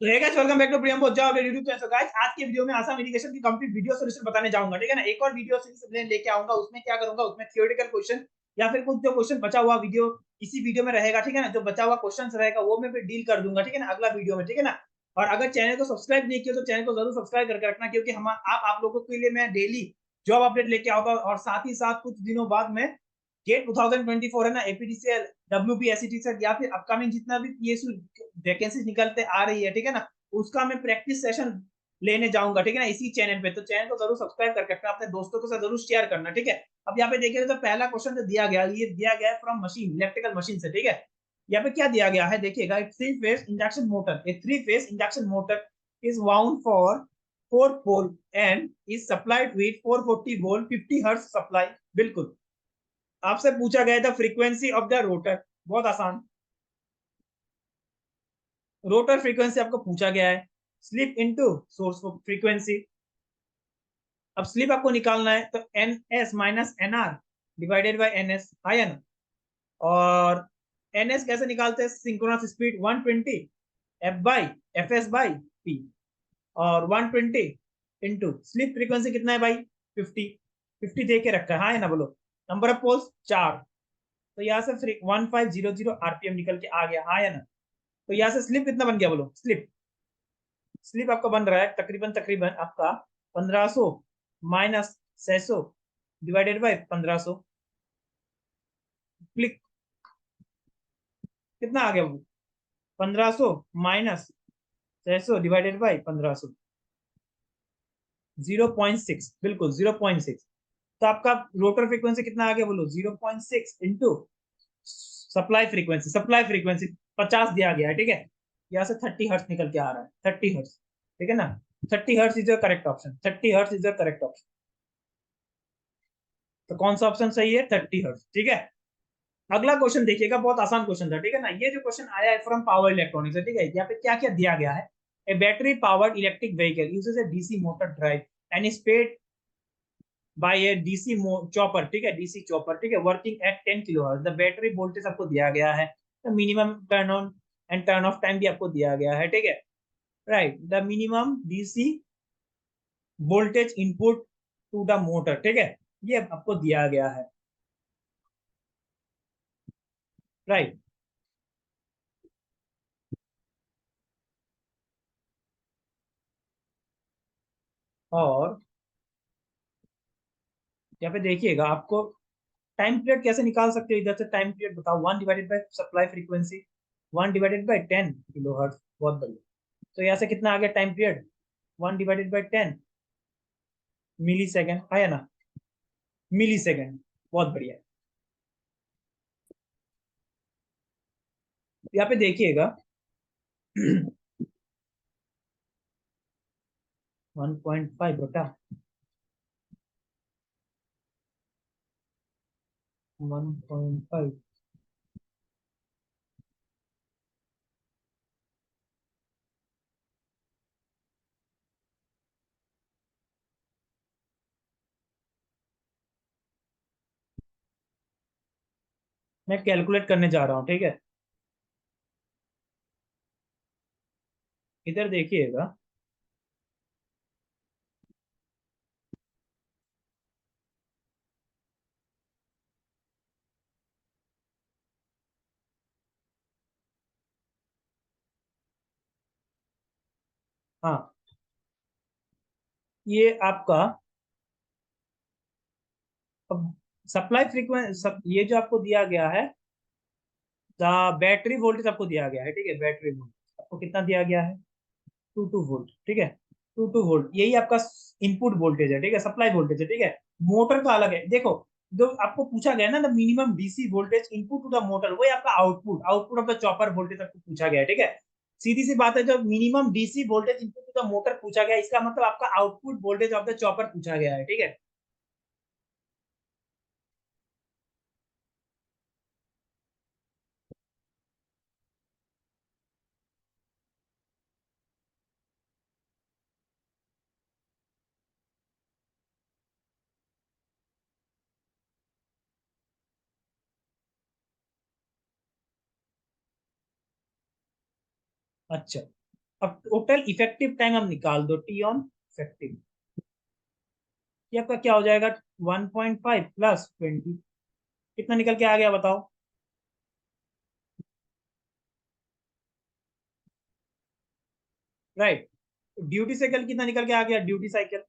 तो है guys, welcome back to प्रियम बहुत जाओ यूट्यूब चैनल। गाइस आज के वीडियो में आसाम इरिगेशन की कंप्लीट वीडियो सॉल्यूशन बताने जाऊंगा, ठीक है ना। एक और वीडियो सीरीज लेके आऊंगा, उसमें क्या करूंगा, उसमें थियोरेटिकल क्वेश्चन या फिर कुछ जो क्वेश्चन बचा हुआ वीडियो इसी वीडियो में रहेगा, ठीक है ना। जो बचा हुआ क्वेश्चन रहेगा वो मैं फिर डील कर दूंगा, ठीक है ना, अगला वीडियो में, ठीक है ना। और अगर चैनल को सब्सक्राइब नहीं किया तो चैनल को जरूर सब्सक्राइब करके रखना, क्योंकि हम आप लोगों के लिए मैं डेली जॉब अपडेट लेके आऊंगा। और साथ ही साथ कुछ दिनों बाद मैं गेट 2024 है ना, एपीडीसीएल, डब्ल्यूबीएससीटीसेट या फिर अपकमिंग जितना भी पीएसयू वैकेंसी निकलते आ रही है, ठीक है ना, उसका मैं प्रैक्टिस सेशन लेने जाऊंगा, ठीक है ना, इसी चैनल पे। तो चैनल को जरूर सब्सक्राइब करके रखना, अपने दोस्तों के साथ जरूर शेयर करना, ठीक है। अब यहाँ पे देखिए तो पहला क्वेश्चन जो दिया गया, ये दिया गया है फ्रॉम मशीन, इलेक्ट्रिकल मशीन से, ठीक है। यहाँ पे क्या दिया गया है देखिएगा, three phase induction motor, a three phase induction motor is wound for 4 pole and is supplied with 440 volt 50 hertz supply. बिल्कुल। आपसे पूछा गया था फ्रीक्वेंसी ऑफ द रोटर, बहुत आसान। रोटर फ्रीक्वेंसी आपको पूछा गया है, स्लिप इनटू सोर्स फ्रीक्वेंसी। अब स्लिप आपको निकालना है, तो N S minus N R divided by N S, है ना। और एन एस कैसे निकालते हैं, synchronous speed 120 F by F S by P, और 120 इंटू स्लिप फ्रीक्वेंसी कितना है भाई, 50। 50 दे के रखा है, हाँ है ना, बोलो। नंबर ऑफ पोल्स 4, तो यहाँ से 1500 आरपीएम निकल के आ गया, हाँ है ना। तो यहाँ से स्लिप कितना बन गया, बोलो। स्लिप स्लिप आपका बन रहा है तकरीबन तकरीबन आपका 1500 माइनस 600 डिवाइडेड बाई 1500। क्लिक, कितना आ गया वो, 1500 माइनस 600 डिवाइडेड बाई 1500, 0.6, बिल्कुल 0.6। तो आपका रोटर फ्रीक्वेंसी कितना आ गया, बोलो। 0.6 इंटू सप्लाई फ्रीक्वेंसी 50 दिया गया है, ठीक है। यहाँ से 30 हर्ट्ज निकल के आ रहा है, 30 हर्ट्ज, ठीक है ना। 30 hertz is the correct option, 30 hertz is the correct option. तो कौन सा ऑप्शन सही है, 30 हर्ट्ज, ठीक है। अगला क्वेश्चन देखिएगा, बहुत आसान क्वेश्चन था, ठीक है ना। ये जो क्वेश्चन आया है फ्रॉम पावर इलेक्ट्रॉनिक्स, ठीक है। यहाँ पे क्या क्या दिया गया है, a battery powered electric vehicle uses a DC motor drive and is fed by a DC chopper, ठीक है, डीसी चॉपर, ठीक है, working at 10 kilohertz. The battery voltage आपको दिया गया है, minimum turn on and turn off time भी आपको दिया गया है, ठीक है। Right, the minimum DC voltage input to the motor, ठीक है, ये आपको दिया गया है। राइट। और यहाँ पे देखिएगा, आपको टाइम पीरियड कैसे निकाल सकते हो, इधर से टाइम पीरियड बताओ। 1 divided by supply frequency, 1/10 kilo hertz, बहुत बढ़िया। तो यहाँ से कितना आ गया टाइम पीरियड, 1/10 मिली सेकेंड, है ना, मिली सेकेंड, बहुत बढ़िया। यहाँ पे देखिएगा 1.5 बटा 1.5, मैं कैलकुलेट करने जा रहा हूँ, ठीक है। इधर देखिएगा, हाँ, ये आपका अब सप्लाई फ्रीक्वेंसी, ये जो आपको दिया गया है, बैटरी वोल्टेज आपको दिया गया है, ठीक है। बैटरी वोल्टेज आपको कितना दिया गया है, 2 वोल्ट, ठीक है। 2 वोल्ट यही आपका इनपुट वोल्टेज है, ठीक है, सप्लाई वोल्टेज है, ठीक है। मोटर का अलग है, देखो। जो आपको पूछा गया ना, the minimum DC voltage input to the motor, वही आपका output output of the chopper voltage आपको पूछा गया है, ठीक है। सीधी सी बात है, जो minimum DC voltage input to the motor पूछा गया है, इसका मतलब आपका output voltage of the chopper पूछा गया है, ठीक है। अच्छा, अब टोटल इफेक्टिव टाइम हम निकाल दो, टी ऑन इफेक्टिव, ये आपका क्या हो जाएगा, 1.5 प्लस 20, कितना निकल के आ गया बताओ। राइट, ड्यूटी साइकिल कितना निकल के आ गया, duty cycle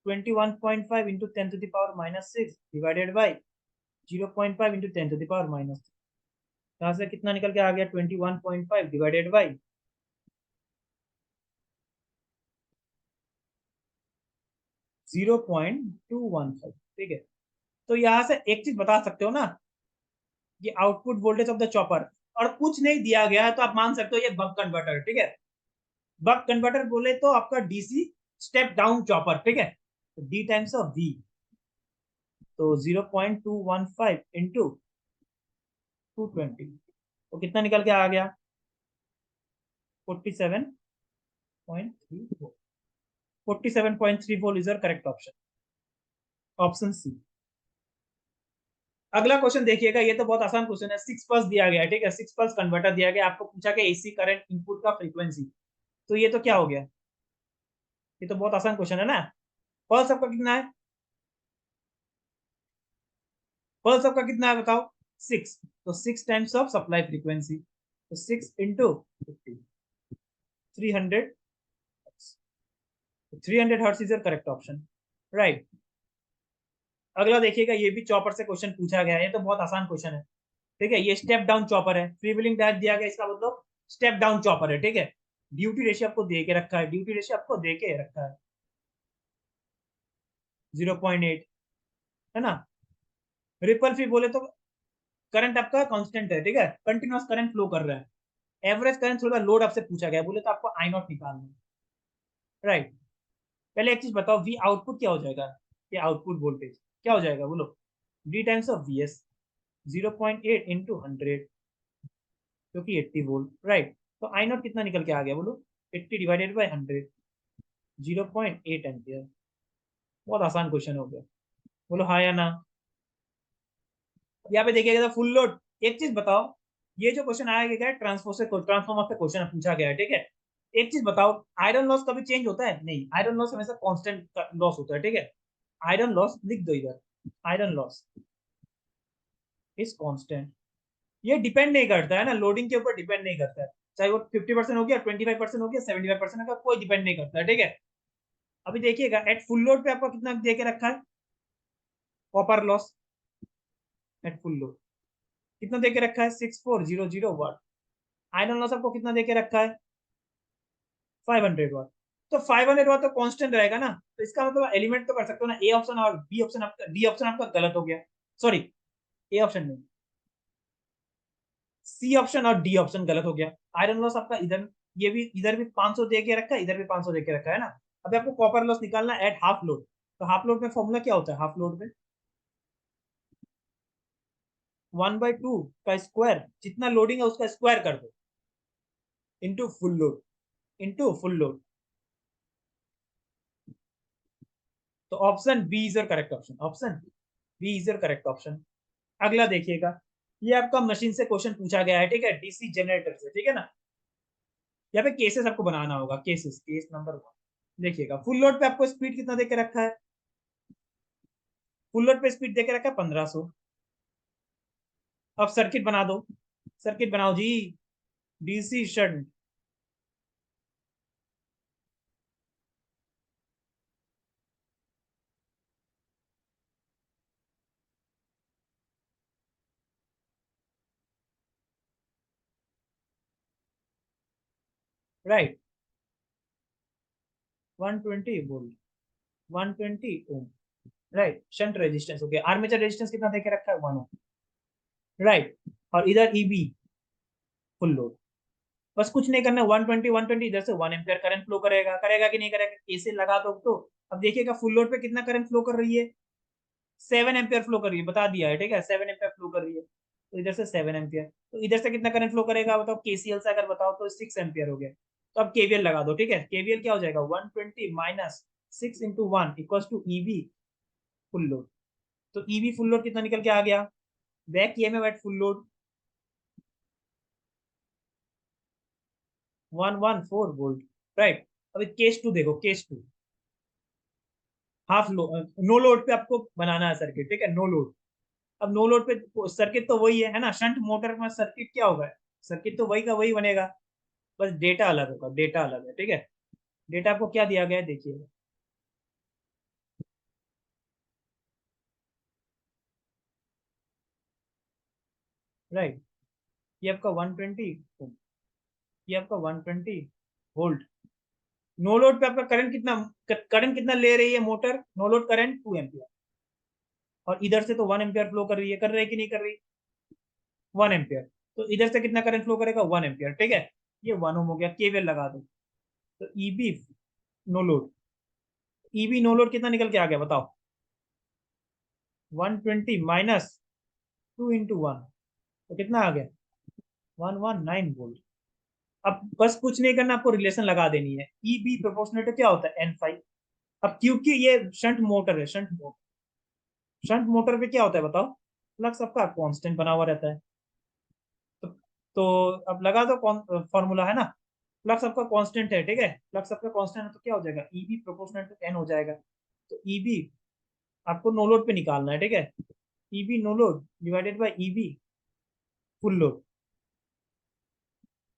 21.5 into 10⁻⁻6 divided by 0.5 into 10⁻⁻, यहाँ से कितना निकल के आ गया, 21.5 डिवाइडेड बाई 0.215, ठीक है। तो यहाँ से एक चीज बता सकते हो ना, ये output voltage of the chopper, और कुछ नहीं दिया गया है तो आप मान सकते हो ये बक कन्वर्टर, ठीक है। बक कन्वर्टर बोले तो आपका डीसी स्टेप डाउन चॉपर, ठीक है। डी टाइम्स ऑफ वी, तो 0.215 इंटू 220, तो कितना निकल के आ गया, 47.34, 47.34 is correct option, option C. अगला क्वेश्चन देखिएगा, ये तो बहुत आसान क्वेश्चन है, 6 पल्स दिया गया है, ठीक है, 6 पल्स कन्वर्टर दिया गया, आपको पूछा कि एसी करंट इनपुट का फ्रीक्वेंसी, तो ये तो क्या हो गया, ये तो बहुत आसान क्वेश्चन है ना। पल्स आपका कितना है, पल्स आपका कितना है बताओ, 6, तो 6 टाइम्स ऑफ सप्लाई फ्रीक्वेंसी, तो 6 into 50, 300, 300 hertz is correct option, right. अगला देखिएगा, ये भी चॉपर से क्वेश्चन पूछा गया है, ये तो बहुत आसान क्वेश्चन है, ठीक है। ये स्टेप डाउन चॉपर है, फ्री व्हीलिंग डायरेक्ट दिया गया, इसका मतलब स्टेप डाउन चॉपर है, ठीक है। ड्यूटी रेशियो आपको दे के रखा है, ड्यूटी रेशियो आपको दे के रखा है 0.8, है ना। रिपल फ्री बोले तो करंट आपका कांस्टेंट है, ठीक है, कंटिन्यूअस करंट फ्लो कर रहा है। एवरेज करंट थोड़ा लोड आपसे पूछा गया है, बोले तो आपको आई नॉट निकालना है, राइट। पहले एक चीज बताओ, वी आउटपुट क्या हो जाएगा, ये आउटपुट वोल्टेज क्या हो जाएगा बोलो, D times of V S, 0.8 into 100, जो कि 80 वोल्ट, राइट। तो आई नॉट कितना निकल के आ गया बोलो, 80 डिवाइडेड बाई 100, 0.8 एम्पियर। बहुत आसान क्वेश्चन हो गया, बोलो हाँ या ना। यहाँ पे देखिएगा फुल लोड, एक चीज बताओ, ये जो क्वेश्चन आया गया है ट्रांसफॉर्मर से क्वेश्चन पूछा गया है, ठीक है। एक चीज बताओ, आयरन लॉस कभी चेंज होता है, नहीं, आयरन लॉस हमेशा कांस्टेंट लॉस होता है, ठीक है। आयरन लॉस लिख दो इधर, आयरन लॉस इज कांस्टेंट, ये डिपेंड नहीं करता है ना, लोडिंग के ऊपर डिपेंड नहीं करता है, चाहे वो 50% हो गया, 25% हो गया, 75% हो गया, कोई डिपेंड नहीं करता है, ठीक है। अभी देखिएगा एट फुल लोड पे आपको कितना दे के रखा है, copper loss eight full load कितना दे के रखा है, 6400 वाट। आयरन लॉस आपको कितना दे के रखा है, 500 वाट। तो 500 वाट तो कांस्टेंट रहेगा ना, तो इसका मतलब एलिमेंट तो कर सकते हो ना, ए ऑप्शन और बी ऑप्शन आपका, डी ऑप्शन आपका गलत हो गया, सॉरी, ए ऑप्शन नहीं, सी ऑप्शन और डी ऑप्शन गलत हो गया। आयरन लॉस आपका इधर, ये भी इधर भी 500 दे के रखा है, इधर भी 500 दे के रखा है ना। अभी आपको कॉपर लॉस निकालना एट हाफ लोड, तो हाफ लोड में फॉर्मूला क्या होता है, हाफ लोड में 1/2 का स्क्वायर, जितना लोडिंग है उसका स्क्वायर कर दो, into full load, into full load, तो option B is correct option, option B is correct option. अगला देखिएगा, ये आपका मशीन से क्वेश्चन पूछा गया है, ठीक है, डीसी जनरेटर से, ठीक है ना। यहाँ पे केसेस आपको बनाना होगा, केसेस, केस नंबर 1 देखिएगा, फुल लोड पे आपको स्पीड कितना देके रखा है, फुल लोड पे स्पीड देके रखा है 1500। अब सर्किट बना दो, सर्किट बनाओ जी, डीसी शंट, राइट, 120 वोल्ट, 120 ओम, राइट। शंट रेजिस्टेंस हो गया, आर्मेचर रेजिस्टेंस कितना देके रखा है, 1 ओम, राइट। और इधर ईबी फुल लोड, बस कुछ नहीं करना, 120 इधर से 1 एम्पियर करंट फ्लो करेगा, करेगा कि नहीं करेगा, कैसे लगा दो तो। अब देखिएगा फुल लोड पे कितना करंट फ्लो कर रही है, 7 एम्पियर फ्लो कर रही है, बता दिया है, ठीक है, 7 एम्पियर फ्लो कर रही है, तो इधर से 7 एम्पियर, तो इधर से कितना करंट फ्लो करेगा बताओ, केसीएल से अगर बताओ तो 6 एम्पियर हो गया। तो अब केवीएल लगा दो, ठीक है, केवीएल क्या हो जाएगा, 120 minus 6 into 1 equal to EV full load, तो ईवी फुल लोड कितना निकल के आ गया, back EMF at full load 114 volt, right. अभी केस टू देखो, केस टू हाफ लो, नो लोड पे आपको बनाना है सर्किट, ठीक है, नो लोड। अब नो लोड पे सर्किट तो वही है ना, शंट मोटर में सर्किट क्या होगा, सर्किट तो वही का वही बनेगा, बस डेटा अलग होगा, डेटा अलग है, ठीक है। डेटा आपको क्या दिया गया है देखिए, राइट। ये आपका 120, ये आपका 120 वोल्ट। नो लोड पे आपका करंट कितना, करंट कितना ले रही है motor, no load current 2 ampere, और इधर से तो 1 एम्पियर फ्लो कर रही है, कर रही है कि नहीं कर रही, 1 एम्पियर। तो इधर से कितना करंट फ्लो करेगा, 1 एम्पियर, ठीक है। ये 1 ओम हो गया, केवीएल लगा दो। तो EB no load, EB no load कितना निकल के आ गया बताओ, 120 - 2 × 1, तो कितना आ गया, 119 वोल्ट। अब बस कुछ नहीं करना, आपको रिलेशन लगा देनी है, ई बी प्रोपोर्शनल टू क्या होता है, N5। अब क्योंकि ये शंट मोटर है, शंट मोटर, शंट मोटर पे क्या होता है बताओ, फ्लक्स आपका कांस्टेंट बना हुआ रहता है। तो, तो अब लगा दो कौन फॉर्मूला है ना, फ्लक्स आपका कांस्टेंट है, ठीक है, फ्लक्स आपका कांस्टेंट है, तो क्या हो जाएगा, E B proportional to N हो जाएगा। तो ई बी आपको नो लोड पे निकालना है, ठीक है, E B no load divided by E B full load,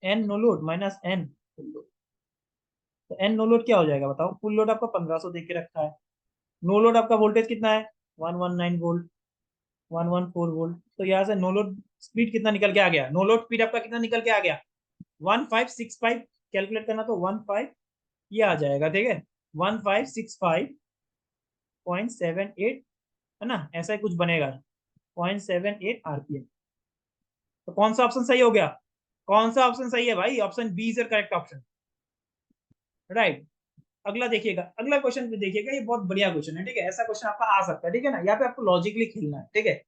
N no load minus N full load. तो एन नो लोड क्या हो जाएगा बताओ, फुल लोड आपका 1500 दे के रखा है, नो लोड आपका वोल्टेज कितना है, 119 वोल्ट, 114 वोल्ट। तो यहाँ से नो लोड स्पीड कितना निकल के आ गया, नो लोड स्पीड आपका कितना निकल के आ गया, 1565। कैलकुलेट करना तो 15, ये आ जाएगा, ठीक है, 1565.78, है ना, ऐसा ही कुछ बनेगा, 0.78 आरपीएम। तो कौन सा ऑप्शन सही हो गया, कौन सा ऑप्शन सही है भाई, option B is correct option, right. अगला देखिएगा, अगला क्वेश्चन भी देखिएगा, ये बहुत बढ़िया क्वेश्चन है, ठीक है, ऐसा क्वेश्चन आपका आ सकता है, ठीक है ना, यहाँ पे आपको लॉजिकली खेलना है, ठीक है।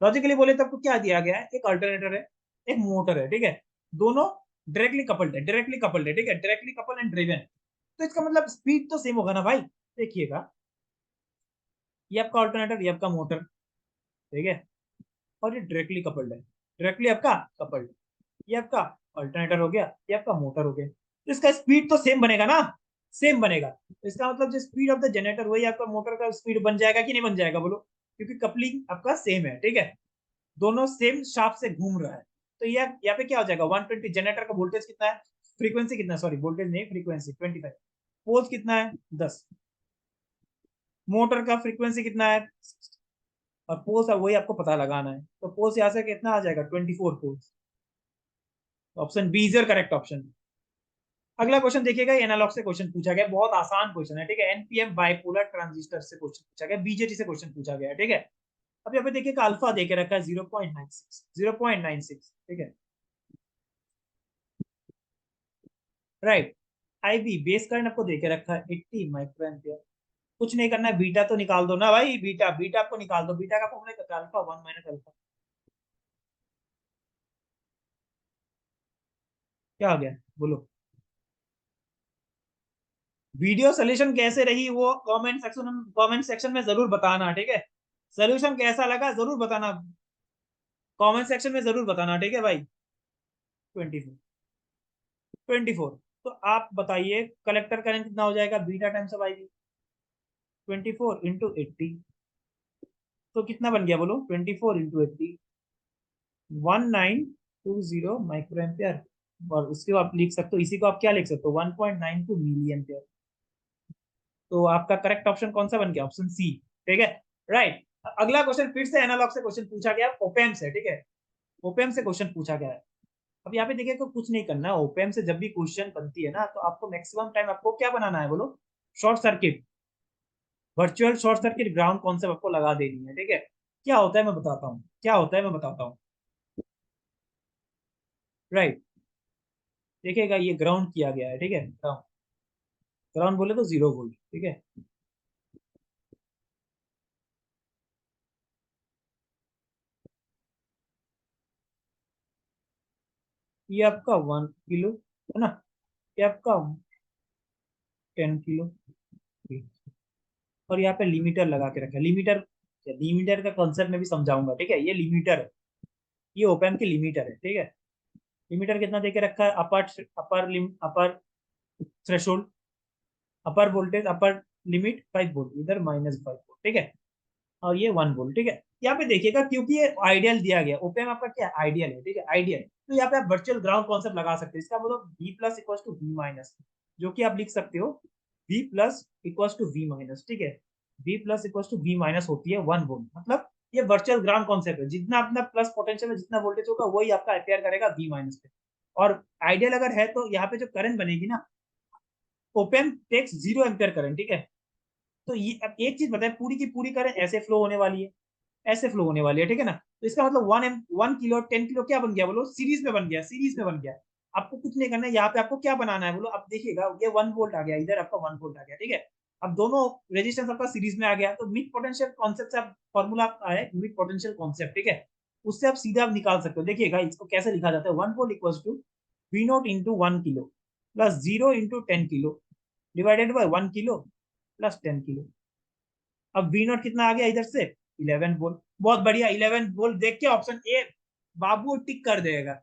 लॉजिकली बोले तो आपको क्या दिया गया है, एक अल्टरनेटर है, एक मोटर है, ठीक है, दोनों डायरेक्टली कपल्ड है, डायरेक्टली कपल्ड है, ठीक है, डायरेक्टली कपल एंड ड्रिवन। तो इसका मतलब स्पीड तो सेम होगा ना भाई। देखिएगा, ये आपका अल्टरनेटर, ये आपका मोटर, ठीक है, और ये डायरेक्टली कपल्ड है, डायरेक्टली आपका कपल्ड, ये आपका अल्टरनेटर हो गया, ये आपका मोटर हो गया, तो इसका स्पीड तो सेम बनेगा ना, सेम बनेगा। तो इसका मतलब जो स्पीड ऑफ द जनरेटर वही आपका मोटर का स्पीड बन जाएगा कि नहीं बन जाएगा बोलो, क्योंकि कपलिंग आपका सेम है, ठीक है, दोनों सेम शाफ्ट से घूम रहा है। तो ये यहाँ पे क्या हो जाएगा, 120, जनरेटर का वोल्टेज कितना है, फ्रीक्वेंसी कितना, सॉरी वोल्टेज नहीं, फ्रीक्वेंसी 25, पोल्स कितना है 10, मोटर का फ्रीक्वेंसी कितना है, और पोल्स वही आपको पता लगाना है, तो पोल्स यहाँ से कितना आ जाएगा, 24 poles. Option B is your correct option. अगला क्वेश्चन देखिएगा, एनालॉग से क्वेश्चन पूछा गया, बहुत आसान क्वेश्चन है, ठीक है, एनपीएम बाइपोलर ट्रांजिस्टर से क्वेश्चन पूछा गया, बीजेटी से क्वेश्चन पूछा गया, ठीक है। अब यहाँ पे देखिएगा अल्फा देके रखा है 0.96, 0.96, ठीक है, राइट। आईबी बेस करंट आपको देके रखा है 80 माइक्रो एम्पियर। कुछ नहीं करना है, बीटा तो निकाल दो ना भाई, बीटा बीटा आपको निकाल दो, बीटा का फॉर्मूला क्या था, अल्फा 1 - अल्फा, क्या आ गया बोलो। वीडियो सोल्यूशन कैसे रही वो कमेंट सेक्शन में जरूर बताना, ठीक है, सोल्यूशन कैसा लगा जरूर बताना, कमेंट सेक्शन में जरूर बताना, ठीक है भाई। 24, 24। तो आप बताइए कलेक्टर करंट कितना हो जाएगा, बीटा टाइम्स ऑफ आईबी, 24 × 80, तो कितना बन गया बोलो, 24 × 80, 1920 माइक्रो एम्पियर। और उसको आप लिख सकते हो, इसी को आप क्या लिख सकते हो, 1.92 मिली एम्पियर। तो आपका करेक्ट ऑप्शन कौन सा बन गया, ऑप्शन सी, ठीक है, राइट। अगला क्वेश्चन फिर से एनालॉग से क्वेश्चन पूछा गया, ओपेम से, ठीक है, ओपेम से क्वेश्चन पूछा गया है। अब यहाँ पे देखिए को कुछ नहीं करना, ओपेम से जब भी क्वेश्चन बनती है ना, तो आपको मैक्सिमम टाइम आपको क्या बनाना है बोलो, short circuit, virtual short circuit ground concept आपको लगा देनी है, ठीक है। क्या होता है मैं बताता हूँ, क्या होता है मैं बताता हूँ, राइट। देखिएगा ये ग्राउंड किया गया है, ठीक है, ग्राउंड, ग्राउंड बोले तो 0 वोल्ट, ठीक है, ये आपका 1 किलो, है ना, ये आपका 10 किलो, ठीक। और यहाँ पे लिमिटर लगा के रखा है, लिमिटर, लिमिटर का कॉन्सेप्ट में भी समझाऊंगा, ठीक है, ये लिमिटर है, ये ओपैम्प की लिमिटर है, ठीक है, लिमिटर कितना देके रखा है, अपर थ्रेशोल्ड, अपर वोल्टेज, अपर लिमिट 5 वोल्ट, इधर -5 वोल्ट, ठीक है, और ये 1 वोल्ट, ठीक है। यहाँ पे देखिएगा क्योंकि ये आइडियल दिया गया, ओपेम आपका क्या आइडियल है, ठीक है, आइडियल, तो यहाँ पे आप वर्चुअल ग्राउंड कॉन्सेप्ट लगा सकते हैं। इसका मतलब V plus equal to V minus, जो कि आप लिख सकते हो V plus equal to V minus, ठीक है, V plus equal to V minus होती है 1 वोल्ट, मतलब ये वर्चुअल ग्राउंड कॉन्सेप्ट है, जितना अपना प्लस पोटेंशियल में जितना वोल्टेज होगा वही आपका अपेयर करेगा V माइनस पे। और आइडियल अगर है तो यहाँ पे जो करंट बनेगी ना, ओपेम टेक्स 0 एम्पियर करंट, ठीक है। तो ये अब एक चीज बताए, पूरी की पूरी करंट ऐसे फ्लो होने वाली है, ऐसे फ्लो होने वाली है, ठीक है ना। तो इसका मतलब 1 किलो 10 किलो क्या बन गया बोलो, सीरीज में बन गया, सीरीज में बन गया। आपको कुछ नहीं करना है, यहाँ पे आपको क्या बनाना है बोलो, अब देखिएगा ये 1 वोल्ट आ गया, इधर आपका 1 वोल्ट आ गया, ठीक है। अब दोनों रेजिस्टेंस आपका सीरीज में आ गया, तो मिड पोटेंशियल कॉन्सेप्ट से आप फॉर्मूला आया मिड पोटेंशियल कॉन्सेप्ट, ठीक है, उससे आप सीधा निकाल सकते हो। देखिएगा इसको कैसे लिखा जाता है, 1 volt equal to V naught into 1 kilo plus 0 into 10 kilo divided by 1 kilo plus 10 kilo. अब वी नॉट कितना आ गया इधर से, 11 वोल्ट, बहुत बढ़िया, 11 वोल्ट देख के ऑप्शन ए बाबू टिक कर देगा।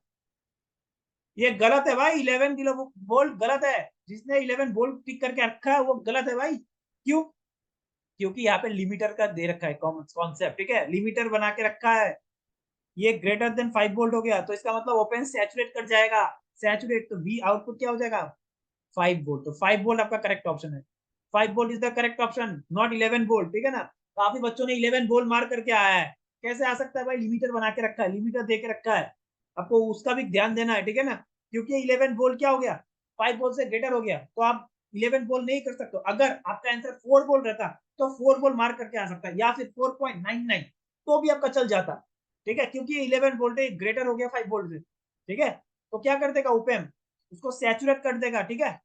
ये गलत है भाई, 11 किलो वोल्ट गलत है, जिसने 11 वोल्ट टिक करके रखा है वो गलत है भाई। क्यों? क्योंकि यहाँ पे लिमिटर का दे रखा है कॉन्सेप्ट, ठीक है, लिमिटर बना के रखा है। ये ग्रेटर देन 5 वोल्ट हो गया, तो इसका मतलब ओपन सैचुरेट कर जाएगा, सैचुरेट, तो वी आउटपुट क्या हो जाएगा, 5 वोल्ट, तो 5 वोल्ट आपका करेक्ट ऑप्शन है। 5 volt is the correct option, not 11 volt, ठीक है ना। काफी बच्चों ने 11 वोल्ट मार करके आया है, कैसे आ सकता है भाई, लिमिटर बना के रखा है, लिमिटर दे के रखा है, आपको उसका भी ध्यान देना है, ठीक है ना। क्योंकि 11 वोल्ट क्या हो गया, 5 वोल्ट से ग्रेटर हो गया, तो आप 11 वोल्ट नहीं कर सकते। अगर आपका आंसर 4 वोल्ट रहता तो 4 वोल्ट मार करके आ सकता है, या फिर 4.99, तो भी आपका चल जाता, ठीक है, क्योंकि 11 वोल्ट ग्रेटर हो गया 5 वोल्ट से, ठीक है। तो क्या कर देगा ओपेम, उसको सैचुरेट कर देगा, ठीक है।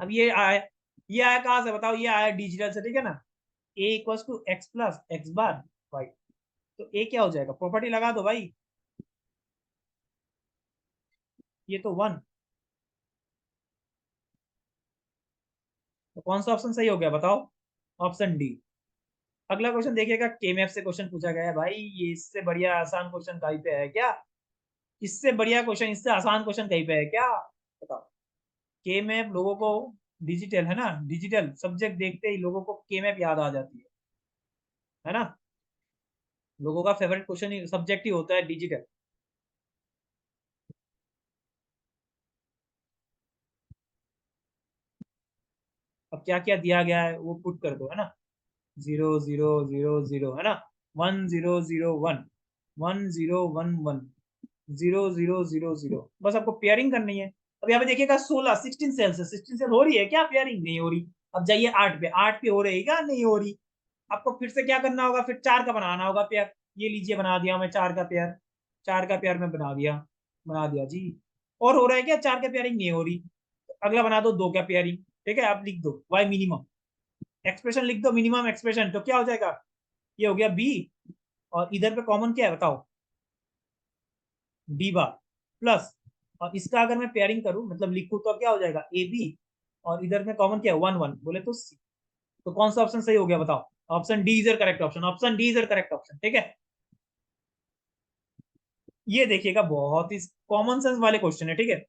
अब ये आया कहां से बताओ, ये आया डिजिटल से, ठीक है ना। A equal to X plus X bar Y, तो ए क्या हो जाएगा, प्रॉपर्टी लगा दो भाई, ये तो 1, तो कौन सा ऑप्शन सही हो गया बताओ, ऑप्शन डी। अगला क्वेश्चन देखिएगा, केमएफ से क्वेश्चन पूछा गया है भाई, ये इससे बढ़िया आसान क्वेश्चन कहीं पे है क्या, इससे बढ़िया क्वेश्चन, इससे आसान क्वेश्चन कहीं पे है क्या, बताओ। केमएफ लोगों को, डिजिटल है ना, डिजिटल सब्जेक्ट देखते ही लोगों को केमएफ याद आ जाती है ना। लोगों का फेवरेट क्वेश्चन ही सब्जेक्ट ही होता है डिजिटल। अब क्या क्या दिया गया है वो पुट कर दो, है ना, 0 0 0 0 है ना, 1 0 0 1, 1 0 1 1, 0 0 0 0, बस आपको पेयरिंग करनी है। अब यहाँ पे देखिएगा 16 सेल से 16 सेल हो रही है क्या, पेयरिंग नहीं हो रही। अब जाइए 8 पे हो रही क्या, नहीं हो रही। आपको फिर से क्या करना होगा, फिर 4 का बनाना होगा पेयर। ये लीजिए बना दिया मैं 4 का पेयर, 4 का पेयर में बना दिया जी। और हो रहा है क्या, 4 का पेयरिंग नहीं हो रही, अगला बना दो 2 का पेयरिंग, ठीक है। आप लिख दो वाई मिनिमम, एक्सप्रेशन लिख दो, मिनिमम एक्सप्रेशन, तो क्या हो जाएगा, ये हो गया बी, और इधर पे कॉमन क्या है बताओ, बी बार प्लस, और इसका अगर मैं पेयरिंग करूं मतलब लिखूं तो क्या हो जाएगा, ए बी, और इधर में कॉमन क्या है 1 1, बोले तो सी। तो कौन सा ऑप्शन सही हो गया बताओ, option D is correct option, option D is correct option, ठीक है। ये देखिएगा बहुत ही कॉमन सेंस वाले क्वेश्चन है, ठीक है।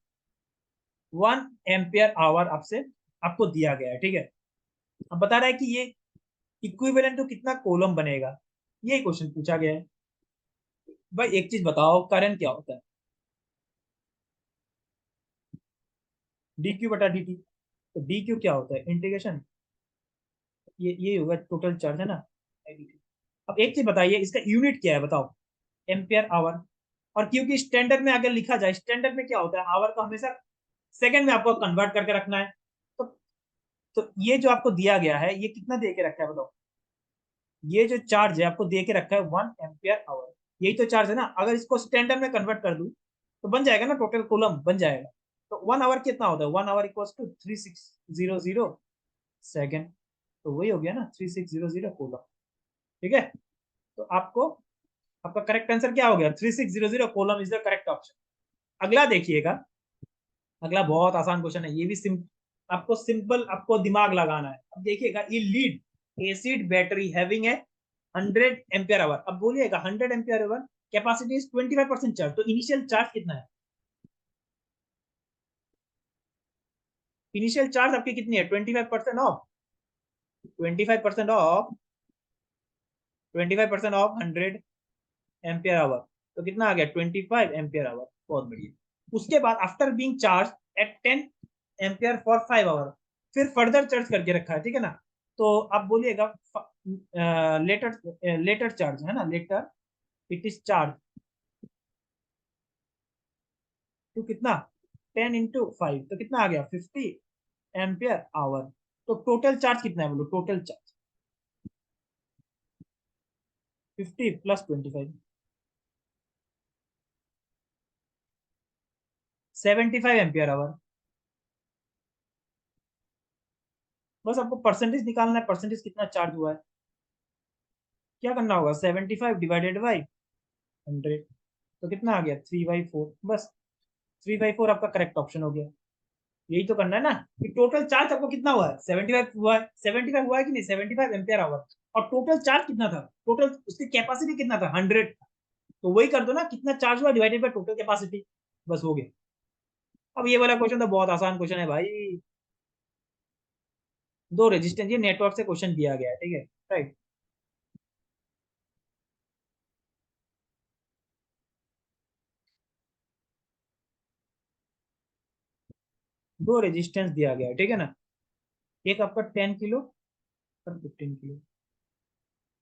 1 एम्पियर आवर आपसे आपको दिया गया है, ठीक है। अब बता रहा है कि ये इक्विवेलेंट टू कितना कोलम बनेगा, ये क्वेश्चन पूछा गया है। भाई एक चीज बताओ, करंट क्या होता है, डी क्यू बटा डी टी, तो डी क्यू क्या होता है, इंटीग्रेशन, ये होगा टोटल चार्ज है ना, IDT। अब एक चीज बताइए, इसका यूनिट क्या है बताओ, एम्पियर आवर। और क्योंकि स्टैंडर्ड में अगर लिखा जाए, स्टैंडर्ड में क्या होता है, आवर को हमेशा सेकंड में आपको कन्वर्ट करके रखना है। तो ये जो आपको दिया गया है, ये कितना दे के रखा है बताओ, ये जो चार्ज है आपको दे के रखा है 1 एम्पियर आवर, यही तो चार्ज है ना। अगर इसको स्टैंडर्ड में कन्वर्ट कर दूं तो बन जाएगा ना, टोटल कूलम बन जाएगा। तो 1 आवर कितना होता है, 1 आवर इक्वल टू 3600 सेकेंड, तो वही हो गया ना 3600 कूलम, ठीक है। तो आपको आपका करेक्ट आंसर क्या हो गया, 3600 coulomb is the correct option. अगला देखिएगा, अगला बहुत आसान क्वेश्चन है, ये भी आपको सिंपल, आपको दिमाग लगाना है। अब देखिएगा, ये लीड एसिड बैटरी हैविंग है 100 एम्पियर आवर। अब बोलिएगा 100 ampere hour, capacity is 25% charge, तो इनिशियल चार्ज कितना है, इनिशियल चार्ज आपकी कितनी है 25% of 25% of 25% of 100 ampere hour, तो कितना आ गया 25 एम्पियर आवर। बहुत बढ़िया। उसके बाद after being charge at 10 ampere for 5 hour, फिर फर्दर चार्ज करके रखा है, ठीक है ना। तो आप बोलिएगा लेटर लेटर चार्ज है ना, लेटर इट इज चार्ज तो कितना 10 × 5 तो कितना आ गया 50 एम्पियर आवर। तो टोटल चार्ज कितना है बोलो, टोटल चार्ज 50 + 25 75 एम्पियर आवर। बस आपको परसेंटेज निकालना है, परसेंटेज कितना चार्ज हुआ है। क्या करना होगा 75 डिवाइडेड बाई 100, तो कितना आ गया 3/4। बस 3/4 आपका करेक्ट ऑप्शन हो गया। यही तो करना है ना कि टोटल चार्ज आपको कितना हुआ है 75 हुआ है, 75 हुआ है कि नहीं 75 एम्पियर आवर। और टोटल चार्ज कितना था, टोटल उसकी कैपेसिटी कितना था 100। तो वही कर दो ना, कितना चार्ज हुआ डिवाइडेड बाय टोटल कैपेसिटी, बस हो गया। अब ये वाला क्वेश्चन तो बहुत आसान क्वेश्चन है भाई। दो रेजिस्टेंस, ये नेटवर्क से क्वेश्चन दिया गया है, ठीक है राइट। दो रेजिस्टेंस दिया गया है, ठीक है ना। एक आपका 10 किलो और 15 किलो।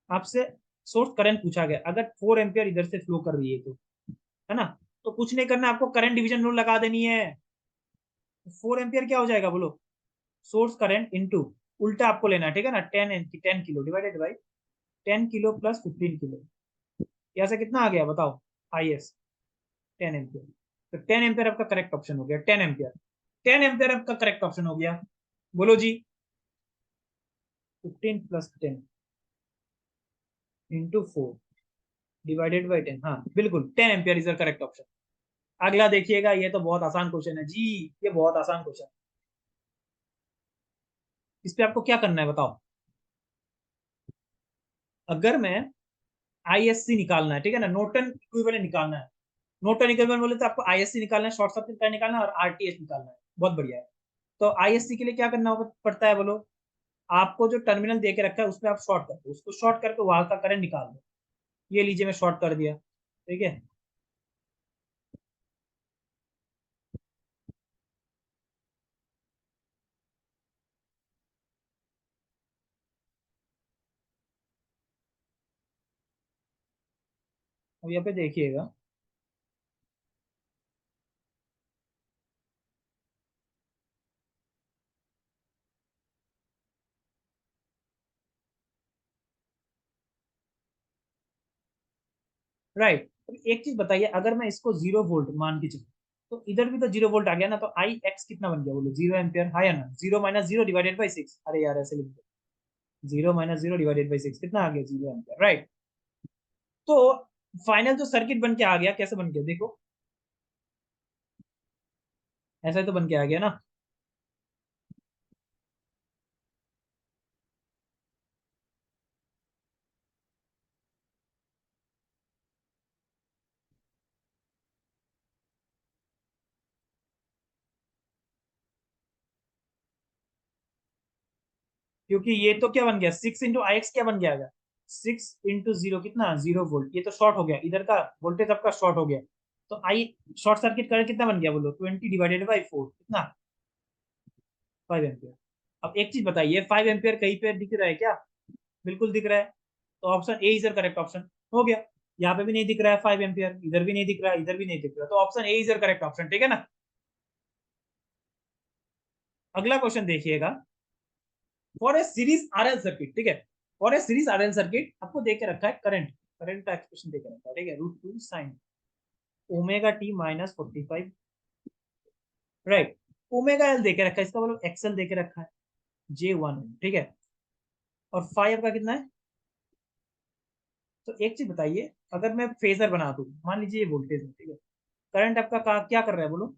आपसे सोर्स करंट पूछा गया, अगर 4 एम्पियर इधर से फ्लो कर रही है तो, है ना। तो कुछ नहीं करना, आपको करंट डिवीजन रूल लगा देनी है। 4 एम्पियर क्या हो जाएगा बोलो, सोर्स करंट इनटू, उल्टा आपको लेना है, ठीक है ना। 10 kilo divided by 10 kilo plus 15 kilo, यहाँ से कितना आ गया बताओ, आई एस 10 एम्पियर। तो 10 एम्पियर आपका करेक्ट ऑप्शन हो गया, 10 एम्पियर। 10 एम्पियर आपका करेक्ट ऑप्शन हो गया। बोलो जी। 15 + 10 × 4 डिवाइडेड बाई 10, हाँ बिल्कुल 10 ampere is the correct option. अगला देखिएगा, ये तो बहुत आसान क्वेश्चन है जी, ये बहुत आसान क्वेश्चन। इस पे आपको क्या करना है बताओ। अगर मैं आईएससी निकालना है, ठीक है ना, नॉर्टन इक्विवेलेंट निकालना है। नॉर्टन इक्विवेलेंट बोले तो आपको आईएससी निकालना है, शॉर्ट सर्किट करंट निकालना है और आरटीएच निकालना है। बहुत बढ़िया है। तो आईएससी के लिए क्या करना पड़ता है बोलो, आपको जो टर्मिनल दे के रखा है उसमें आप शॉर्ट कर दो, उसको शॉर्ट करके वहां का करंट निकाल दो। ये लीजिए मैं शॉर्ट कर दिया, ठीक है। अब यहाँ पे देखिएगा, राइट। एक चीज बताइए, अगर मैं इसको 0 वोल्ट मान के चलूं, तो इधर भी तो 0 वोल्ट आ गया ना, तो आई एक्स कितना बन गया बोलो, 0 एम्पियर, हाँ या ना। 0 - 0 डिवाइडेड बाई 6, अरे यार ऐसे लिख दो, 0 - 0 डिवाइडेड बाई 6 कितना आ गया 0 एम्पियर, राइट। तो फाइनल जो सर्किट बन के आ गया, कैसे बन गया देखो, ऐसा ही तो बन के आ गया ना। क्योंकि ये तो क्या बन गया 6 × IX क्या बन गया, 6 × 0 कितना 0 वोल्ट, ये तो शॉर्ट हो गया, इधर का वोल्टेज आपका शॉर्ट हो गया। तो आई शॉर्ट सर्किट करंट कितना बन गया बोलो, 20 डिवाइडेड बाई 4 कितना 5 एम्पियर। अब एक चीज बताइए, 5 एम्पियर कहीं पे दिख रहा है क्या, बिल्कुल दिख रहा है। तो option A is correct option हो गया। यहाँ पे भी नहीं दिख रहा है 5 एम्पियर, इधर भी नहीं दिख रहा है, इधर भी नहीं दिख रहा, तो option A is correct option, ठीक है ना। अगला क्वेश्चन देखिएगा, for a series RL circuit, ठीक है। For a series RL circuit आपको दे के रखा है करंट, करंट का एक्सप्रेशन दे के रखा है, ठीक है, √2 sine omega T -45, right. Omega L दे के रखा है, इसका मतलब एक्सएल दे के रखा है J1, ठीक है। और फाइव का कितना है। तो एक चीज बताइए, अगर मैं फेजर बना दूं, मान लीजिए ये वोल्टेज है, ठीक है। करंट आपका क्या कर रहा है बोलो।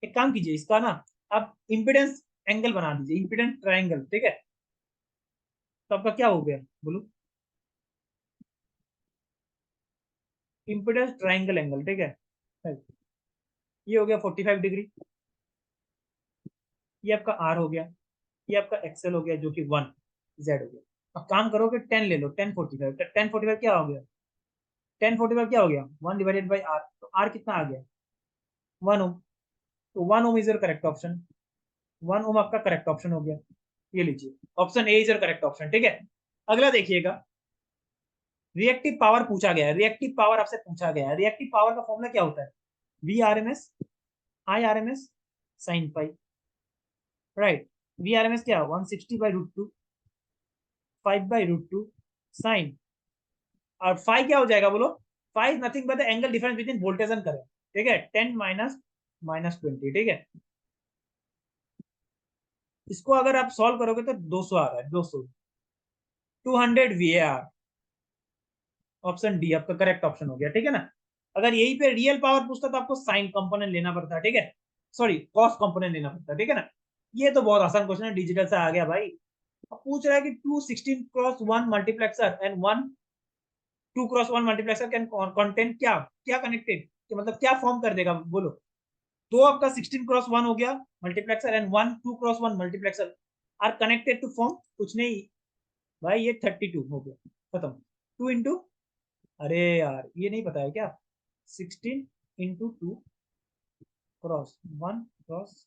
एक काम कीजिए इसका ना, आप इम्पिडेंस एंगल बना दीजिए, इम्पिडेंस ट्रायंगल, ठीक है। तो आपका क्या हो गया बोलो, इम्पिडेंस ट्रायंगल एंगल, ठीक है। ये हो गया 45 डिग्री। ये आपका आर हो गया, ये आपका एक्सएल हो गया जो कि 1, जेड हो गया। अब काम करो कि 10 ले लो, 1045, 1045 क्या हो गया, 1045 क्या हो गया, 1/r, तो आर कितना आ गया, 1 ओम। तो 1 ओम इज योर करेक्ट ऑप्शन, 1 ओम आपका करेक्ट ऑप्शन हो गया। ये लीजिए, option A is your correct option, ठीक है। अगला देखिएगा, रिएक्टिव पावर पूछा गया है, रिएक्टिव पावर आपसे पूछा गया है। रिएक्टिव पावर का फॉर्मूला क्या होता है, V R M S I R M S sine pi, right. V R M S क्या, 160/√2, 5/√2 साइन, और फाइव क्या हो जाएगा बोलो, five nothing but the angle difference between voltage and current, ठीक है, 10 माइनस -20, ठीक है। इसको अगर आप सॉल्व करोगे तो 200 आ रहा है, 200, 200 VAR, ऑप्शन डी आपका करेक्ट ऑप्शन हो गया, ठीक है ना। अगर यही पे रियल पावर पूछता तो आपको साइन कंपोनेंट लेना पड़ता, ठीक है, सॉरी कॉस कंपोनेंट लेना पड़ता, ठीक है ना। ये तो बहुत आसान क्वेश्चन है, डिजिटल से आ गया भाई। अब पूछ रहा है कि 2 16x1 multiplexer and 2x1 multiplexer can content क्या, क्या कनेक्टेड, मतलब क्या फॉर्म कर देगा बोलो। तो आपका 16x1 हो गया multiplexer and 2x1 multiplexer are connected to form कुछ नहीं भाई, ये 32 हो गया, खत्म। 2 इंटू, अरे यार ये नहीं पता है क्या, 16 × 2 क्रॉस 1 क्रॉस